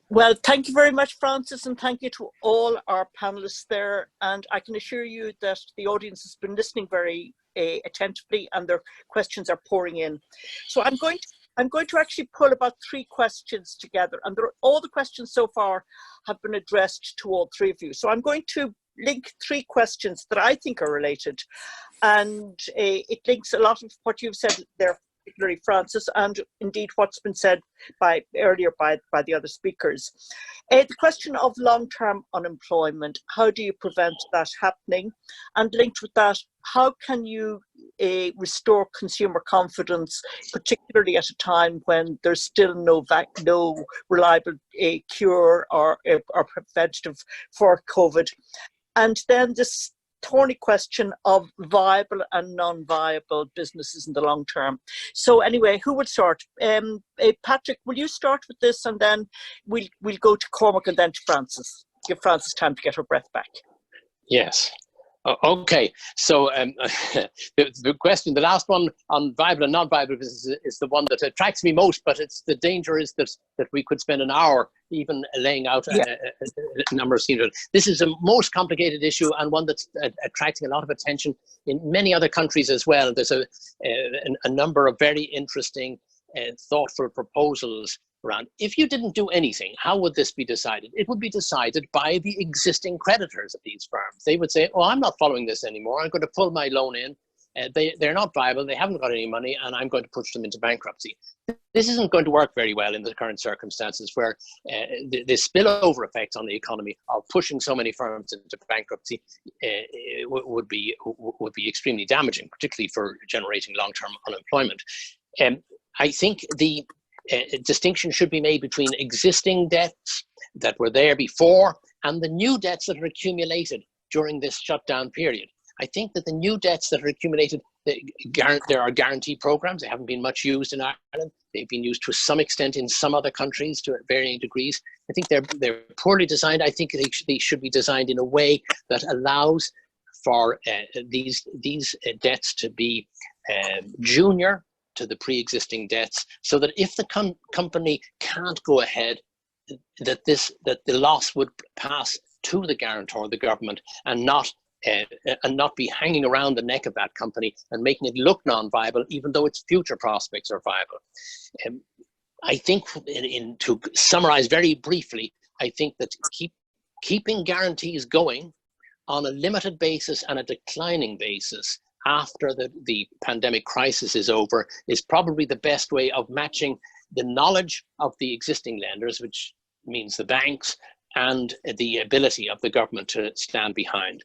Well, thank you very much, Frances, and thank you to all our panelists there. And I can assure you that the audience has been listening very attentively, and their questions are pouring in. So I'm going to actually pull about 3 questions together, and all the questions so far have been addressed to all 3 of you. So I'm going to link 3 questions that I think are related, and it links a lot of what you've said there, particularly Frances, and indeed what's been said earlier by the other speakers. The question of long-term unemployment, how do you prevent that happening? And linked with that, how can you restore consumer confidence, particularly at a time when there's still no reliable cure or preventative for COVID? And then this thorny question of viable and non-viable businesses in the long term. So anyway, who would start? Patrick, will you start with this, and then we'll go to Cormac and then to Frances. Give Frances time to get her breath back. Yes. Okay, so the question, the last one on viable and non-viable businesses, is the one that attracts me most, but the danger is that we could spend an hour even laying out a number of schemes. This is the most complicated issue, and one that's attracting a lot of attention in many other countries as well. There's a number of very interesting thoughtful proposals around. If you didn't do anything, how would this be decided? It would be decided by the existing creditors of these firms. They would say, oh, I'm not following this anymore. I'm going to pull my loan in. They're not viable. They haven't got any money, and I'm going to push them into bankruptcy. This isn't going to work very well in the current circumstances, where the spillover effects on the economy of pushing so many firms into bankruptcy would be extremely damaging, particularly for generating long-term unemployment. I think the distinction should be made between existing debts that were there before and the new debts that are accumulated during this shutdown period. I think that the new debts that are accumulated, there are guarantee programs. They haven't been much used in Ireland. They've been used to some extent in some other countries to varying degrees. I think they're poorly designed. I think they should be designed in a way that allows for these debts to be junior to the pre-existing debts, so that if the company can't go ahead, that the loss would pass to the guarantor, the government, and not be hanging around the neck of that company and making it look non-viable, even though its future prospects are viable. I think, to summarize very briefly, I think that keeping guarantees going on a limited basis and a declining basis after the pandemic crisis is over is probably the best way of matching the knowledge of the existing lenders, which means the banks, and the ability of the government to stand behind.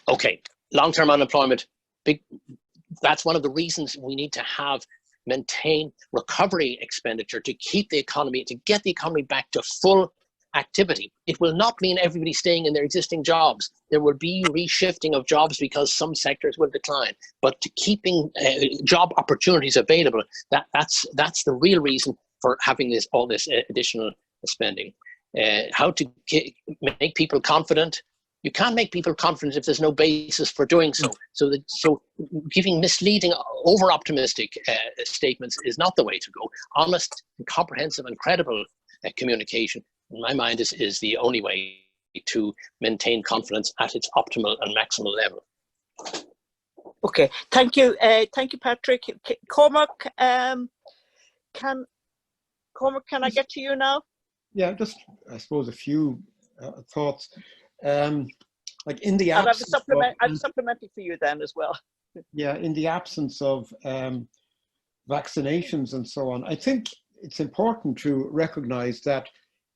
Okay, long-term unemployment, that's one of the reasons we need to maintain recovery expenditure to keep the economy, to get the economy back to full activity. It will not mean everybody staying in their existing jobs. There will be reshifting of jobs because some sectors will decline, but to keeping job opportunities available, that's the real reason for having all this additional spending. How to make people confident? you can't make people confident if there's no basis for doing so. So giving misleading, over-optimistic statements is not the way to go. Honest, and comprehensive, and credible communication, in my mind, is the only way to maintain confidence at its optimal and maximal level. Okay, thank you, Patrick. Cormac, can I get to you now? Yeah, just I suppose a few thoughts. Like in the And absence I'm supplementing for you then as well. Yeah, in the absence of vaccinations and so on, I think it's important to recognize that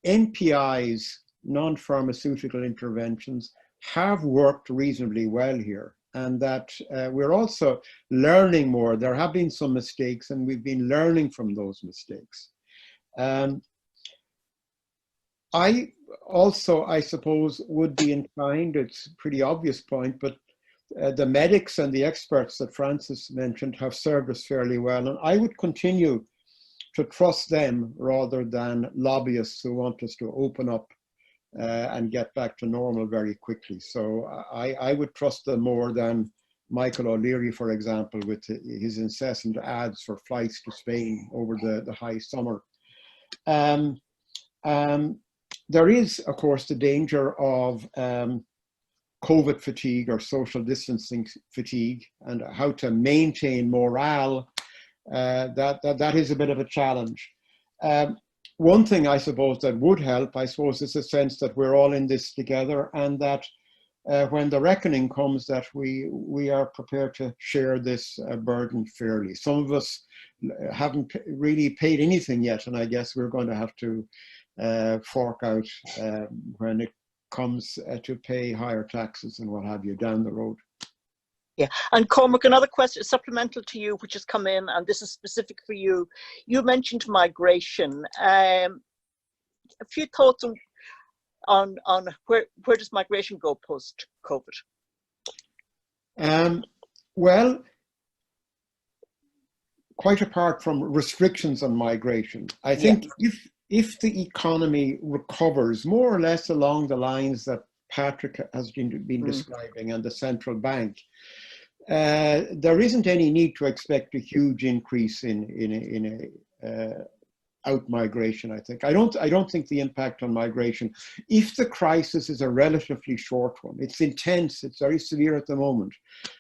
NPIs, non-pharmaceutical interventions, have worked reasonably well here, and that we're also learning more. There have been some mistakes, and we've been learning from those mistakes. I also, I suppose, would be inclined, it's a pretty obvious point, but the medics and the experts that Francis mentioned have served us fairly well, and I would continue to trust them rather than lobbyists who want us to open up and get back to normal very quickly. So I would trust them more than Michael O'Leary, for example, with his incessant ads for flights to Spain over the high summer. There is, of course, the danger of COVID fatigue or social distancing fatigue, and how to maintain morale. That is a bit of a challenge. One thing I suppose that would help, I suppose, is a sense that we're all in this together, and that when the reckoning comes, that we are prepared to share this burden fairly. Some of us haven't really paid anything yet, and I guess we're going to have to fork out when it comes to pay higher taxes and what have you down the road. Yeah, and Cormac, another question supplemental to you, which has come in, and this is specific for you. You mentioned migration. A few thoughts on where does migration go post-COVID? Well, quite apart from restrictions on migration, I think if the economy recovers more or less along the lines that Patrick has been describing and the central bank, there isn't any need to expect a huge increase in out migration. I think I don't think the impact on migration, if the crisis is a relatively short one, it's intense, it's very severe at the moment,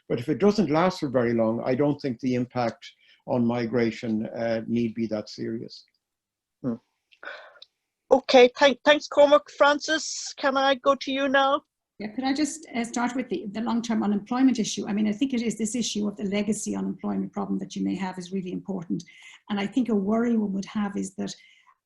but if it doesn't last for very long, I don't think the impact on migration need be that serious. Okay, thanks, Cormac. Francis, can I go to you now? Yeah, could I just start with the long-term unemployment issue? I mean, I think it is this issue of the legacy unemployment problem that you may have is really important. And I think a worry one would have is that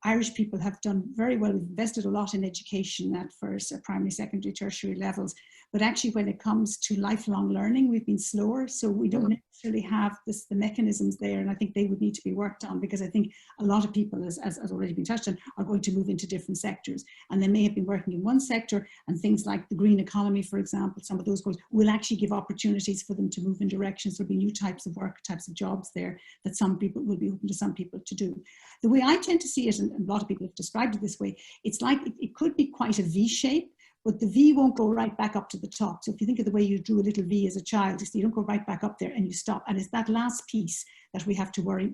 Irish people have done very well. We've invested a lot in education at first, primary, secondary, tertiary levels. But actually, when it comes to lifelong learning, we've been slower. So we don't necessarily have the mechanisms there. And I think they would need to be worked on, because I think a lot of people, as already been touched on, are going to move into different sectors. And they may have been working in one sector, and things like the green economy, for example, some of those goals will actually give opportunities for them to move in directions. There'll be new types of work, types of jobs there that some people will be open to some people to do. The way I tend to see it, and a lot of people have described it this way, it's like it could be quite a V shape, but the V won't go right back up to the top. So if you think of the way you drew a little V as a child, you don't go right back up there and you stop. And it's that last piece that we have to worry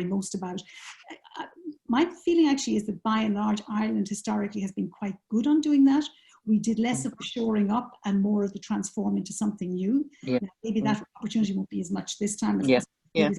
most about. My feeling actually is that by and large, Ireland historically has been quite good on doing that. We did less of the shoring up and more of the transform into something new. Yeah. Now, maybe that opportunity won't be as much this time. Yeah.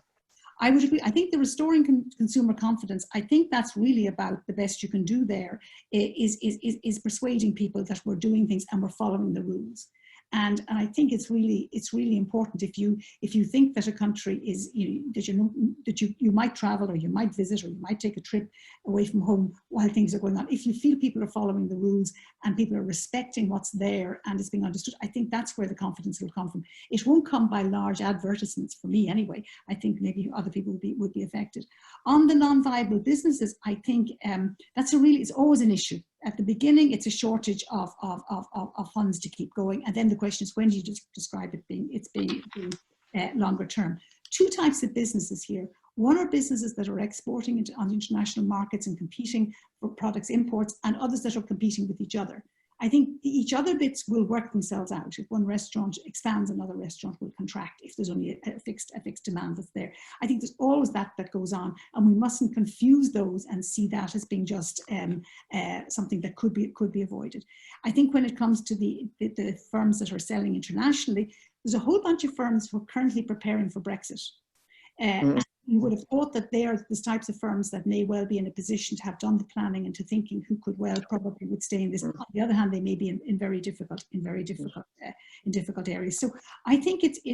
I would agree. I think the restoring consumer confidence, I think that's really about the best you can do there is persuading people that we're doing things and we're following the rules. And I think it's really important if you think that a country is, that you might travel or you might visit or you might take a trip away from home while things are going on. If you feel people are following the rules and people are respecting what's there and it's being understood, I think that's where the confidence will come from. It won't come by large advertisements for me anyway. I think maybe other people would be affected. On the non-viable businesses, I think it's always an issue. At the beginning, it's a shortage of funds to keep going. And then the question is, when do you just describe it being longer term? Two types of businesses here. One are businesses that are exporting on international markets and competing for products imports, and others that are competing with each other. I think each other bits will work themselves out. If one restaurant expands, another restaurant will contract if there's only a fixed demand that's there. I think there's always that goes on, and we mustn't confuse those and see that as being just something that could be avoided. I think when it comes to the firms that are selling internationally, there's a whole bunch of firms who are currently preparing for Brexit. You would have thought that they are the types of firms that may well be in a position to have done the planning and to thinking who could well probably would stay in this. On the other hand, they may be in very difficult areas. So I think it's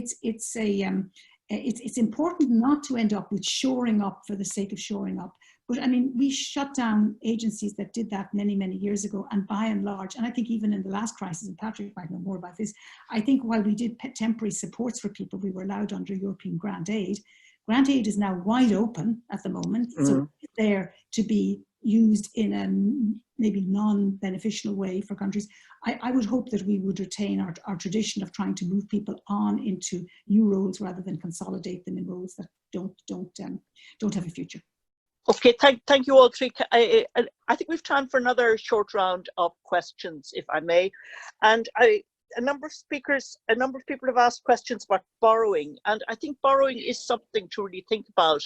important not to end up with shoring up for the sake of shoring up. But I mean, we shut down agencies that did that many, many years ago, and by and large, and I think even in the last crisis, and Patrick might know more about this, I think while we did temporary supports for people, we were allowed under European grant aid. Grant aid is now wide open at the moment, so it's there to be used in a maybe non-beneficial way for countries. I would hope that we would retain our tradition of trying to move people on into new roles rather than consolidate them in roles that don't have a future. Okay, thank you all three. I think we've time for another short round of questions, if I may. And a number of people have asked questions about borrowing, and I think borrowing is something to really think about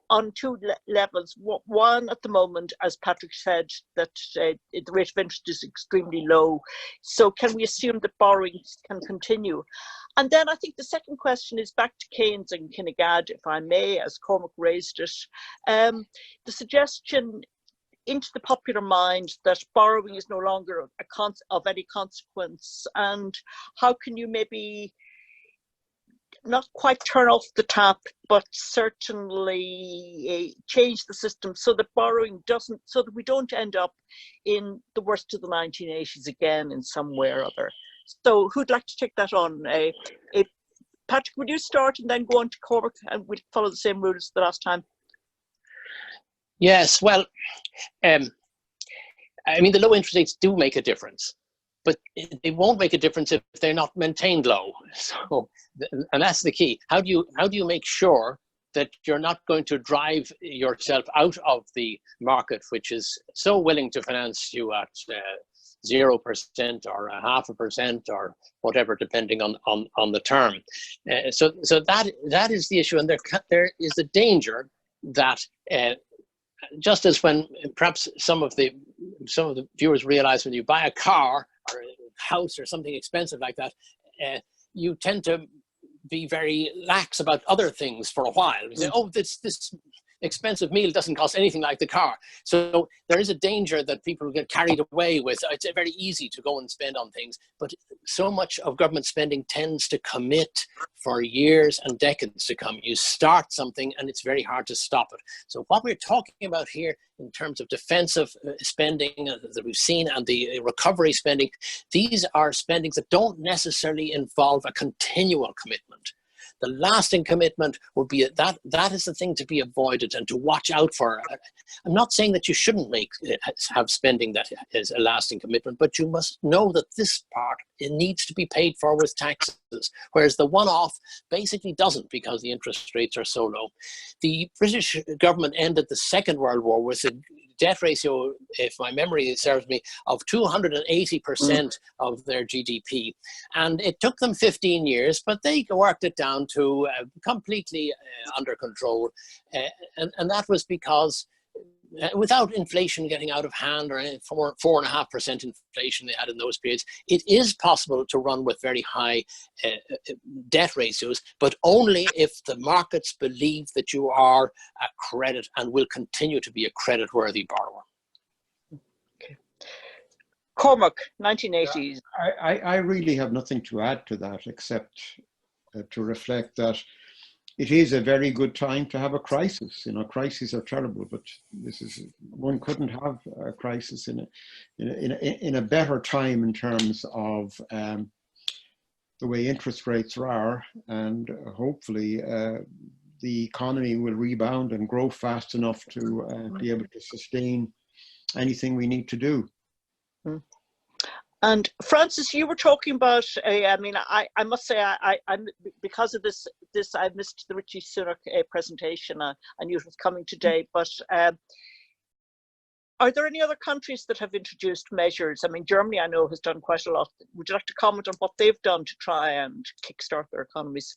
on two levels. One, at the moment, as Patrick said, that the rate of interest is extremely low. So can we assume that borrowing can continue? And then I think the second question is back to Keynes and Kinnegad, if I may, as Cormac raised it. The suggestion into the popular mind that borrowing is no longer of any consequence, and how can you maybe not quite turn off the tap, but certainly change the system so that borrowing doesn't, so that we don't end up in the worst of the 1980s again in some way or other. So who'd like to take that on? Patrick, would you start and then go on to Cormac, and we'll follow the same rules as the last time? Yes, well, I mean, the low interest rates do make a difference, but they won't make a difference if they're not maintained low. So, and that's the key. How do you make sure that you're not going to drive yourself out of the market, which is so willing to finance you at 0% or 0.5% or whatever, depending on the term. So that is the issue, and there is a danger that. Just as when perhaps some of the viewers realize when you buy a car or a house or something expensive like that, you tend to be very lax about other things for a while. You say, oh, this expensive meal doesn't cost anything like the car. So there is a danger that people get carried away with. It's very easy to go and spend on things, but so much of government spending tends to commit for years and decades to come. You start something and it's very hard to stop it. So what we're talking about here in terms of defensive spending that we've seen and the recovery spending, these are spendings that don't necessarily involve a continual commitment. The lasting commitment would be that is the thing to be avoided and to watch out for. I'm not saying that you shouldn't have spending that is a lasting commitment, but you must know that this part, it needs to be paid for with taxes, whereas the one-off basically doesn't, because the interest rates are so low. The British government ended the Second World War with a debt ratio, if my memory serves me, of 280% of their GDP. And it took them 15 years, but they worked it down to completely under control. And that was because without inflation getting out of hand, or 4.5% inflation they had in those periods, it is possible to run with very high debt ratios, but only if the markets believe that you are a credit and will continue to be a credit-worthy borrower. Okay. Cormac, 1980s. I really have nothing to add to that except to reflect that it is a very good time to have a crisis. You know, crises are terrible, but one couldn't have a crisis in a better time in terms of the way interest rates are, and hopefully the economy will rebound and grow fast enough to be able to sustain anything we need to do. And Francis, you were talking about, I mean, I must say, I'm because of this, I missed the Richie Sunak presentation. I knew it was coming today, but Are there any other countries that have introduced measures? I mean, Germany, I know, has done quite a lot. Would you like to comment on what they've done to try and kickstart their economies?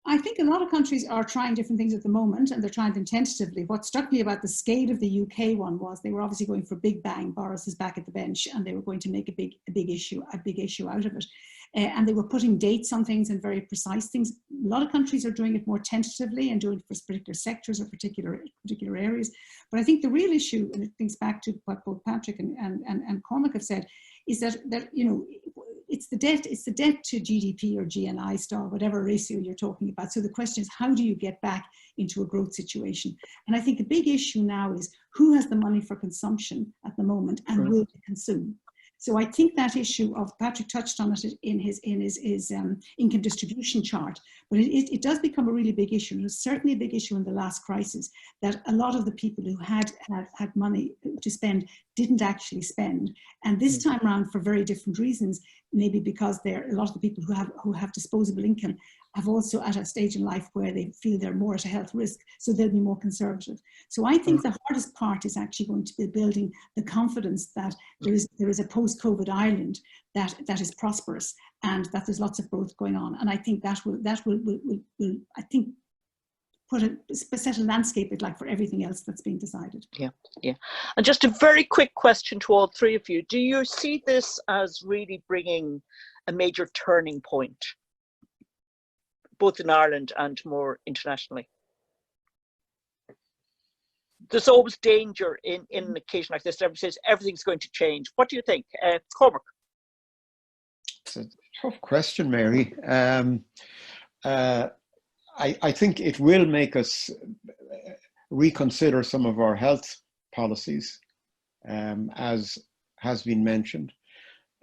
I think a lot of countries are trying different things at the moment, and they're trying them tentatively. What struck me about the scale of the UK one was they were obviously going for big bang. Boris is back at the bench, and they were going to make a big issue out of it. And they were putting dates on things and very precise things. A lot of countries are doing it more tentatively and doing it for particular sectors or particular areas. But I think the real issue, and it links back to what both Patrick and Cormac have said, is that it's the debt to GDP or GNI star, whatever ratio you're talking about. So the question is, how do you get back into a growth situation? And I think the big issue now is who has the money for consumption at the moment and will they consume? So I think that issue of, Patrick touched on it in his income distribution chart, but it does become a really big issue. It was certainly a big issue in the last crisis that a lot of the people who had money to spend didn't actually spend. And this time around, for very different reasons, maybe because a lot of the people who have disposable income have also at a stage in life where they feel they're more at a health risk, so they'll be more conservative. So I think the hardest part is actually going to be building the confidence that there is a post-COVID Ireland that is prosperous and that there's lots of growth going on. And I think that will I think set a landscape, like for everything else that's being decided. Yeah. And just a very quick question to all three of you. Do you see this as really bringing a major turning point, both in Ireland and more internationally? There's always danger in an occasion like this. Everybody says everything's going to change. What do you think? Cormac? It's a tough question, Mary. I think it will make us reconsider some of our health policies, as has been mentioned.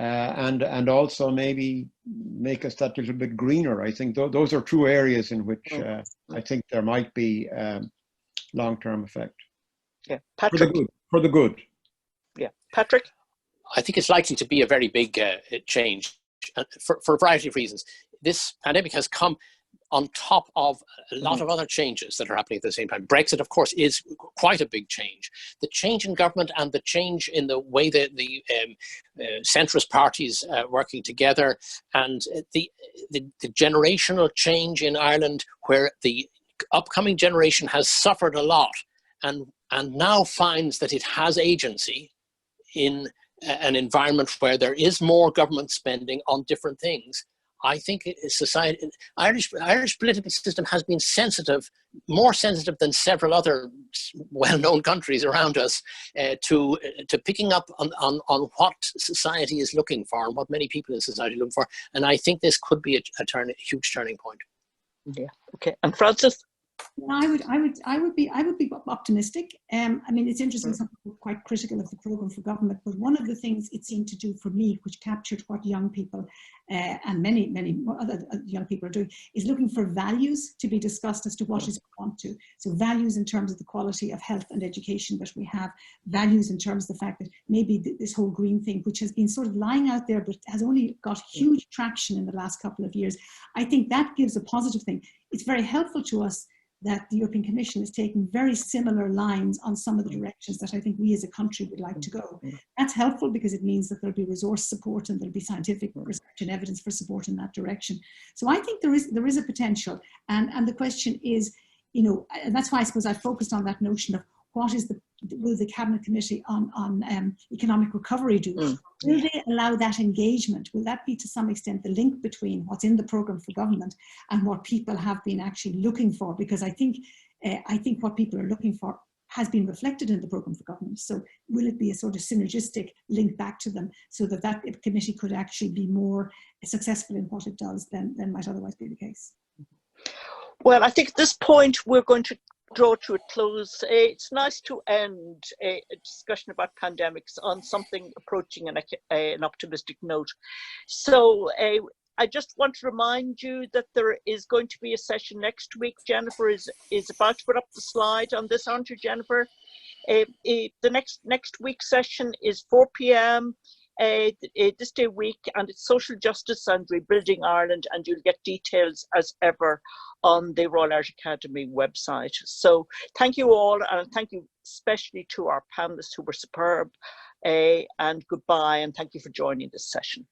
And also maybe make us that little bit greener. I think those are two areas in which I think there might be long-term effect. Yeah, Patrick. For the good. Yeah, Patrick. I think it's likely to be a very big change for a variety of reasons. This pandemic has come on top of a lot of other changes that are happening at the same time. Brexit, of course, is quite a big change. The change in government and the change in the way that the centrist parties working together, and the generational change in Ireland, where the upcoming generation has suffered a lot and now finds that it has agency in an environment where there is more government spending on different things. I think Irish political system has been sensitive, more sensitive than several other well-known countries around us, to picking up on what society is looking for and what many people in society are looking for. And I think this could be a huge turning point. Yeah. Okay. And Francis? I would be optimistic. I mean, it's interesting. Some people are quite critical of the programme for government, but one of the things it seemed to do for me, which captured what young people and many other young people are doing, is looking for values to be discussed as to what is we want to. So values in terms of the quality of health and education that we have, values in terms of the fact that maybe this whole green thing, which has been sort of lying out there, but has only got huge traction in the last couple of years. I think that gives a positive thing. It's very helpful to us that the European Commission is taking very similar lines on some of the directions that I think we as a country would like to go. That's helpful because it means that there'll be resource support and there'll be scientific research and evidence for support in that direction. So I think there is a potential. And the question is, you know, and that's why I suppose I focused on that notion of what is will the Cabinet Committee on Economic Recovery do? Will they allow that engagement? Will that be to some extent the link between what's in the programme for government and what people have been actually looking for? Because I think what people are looking for has been reflected in the programme for government. So will it be a sort of synergistic link back to them so that that committee could actually be more successful in what it does than might otherwise be the case? Well, I think at this point we're going to draw to a close. It's nice to end a discussion about pandemics on something approaching an optimistic note. So I just want to remind you that there is going to be a session next week. Jennifer is about to put up the slide on this, aren't you, Jennifer? The next week's session is 4 p.m. this day week, and it's social justice and rebuilding Ireland, and you'll get details as ever on the Royal Irish Academy website. So thank you all, and thank you especially to our panelists who were superb, and goodbye, and thank you for joining this session.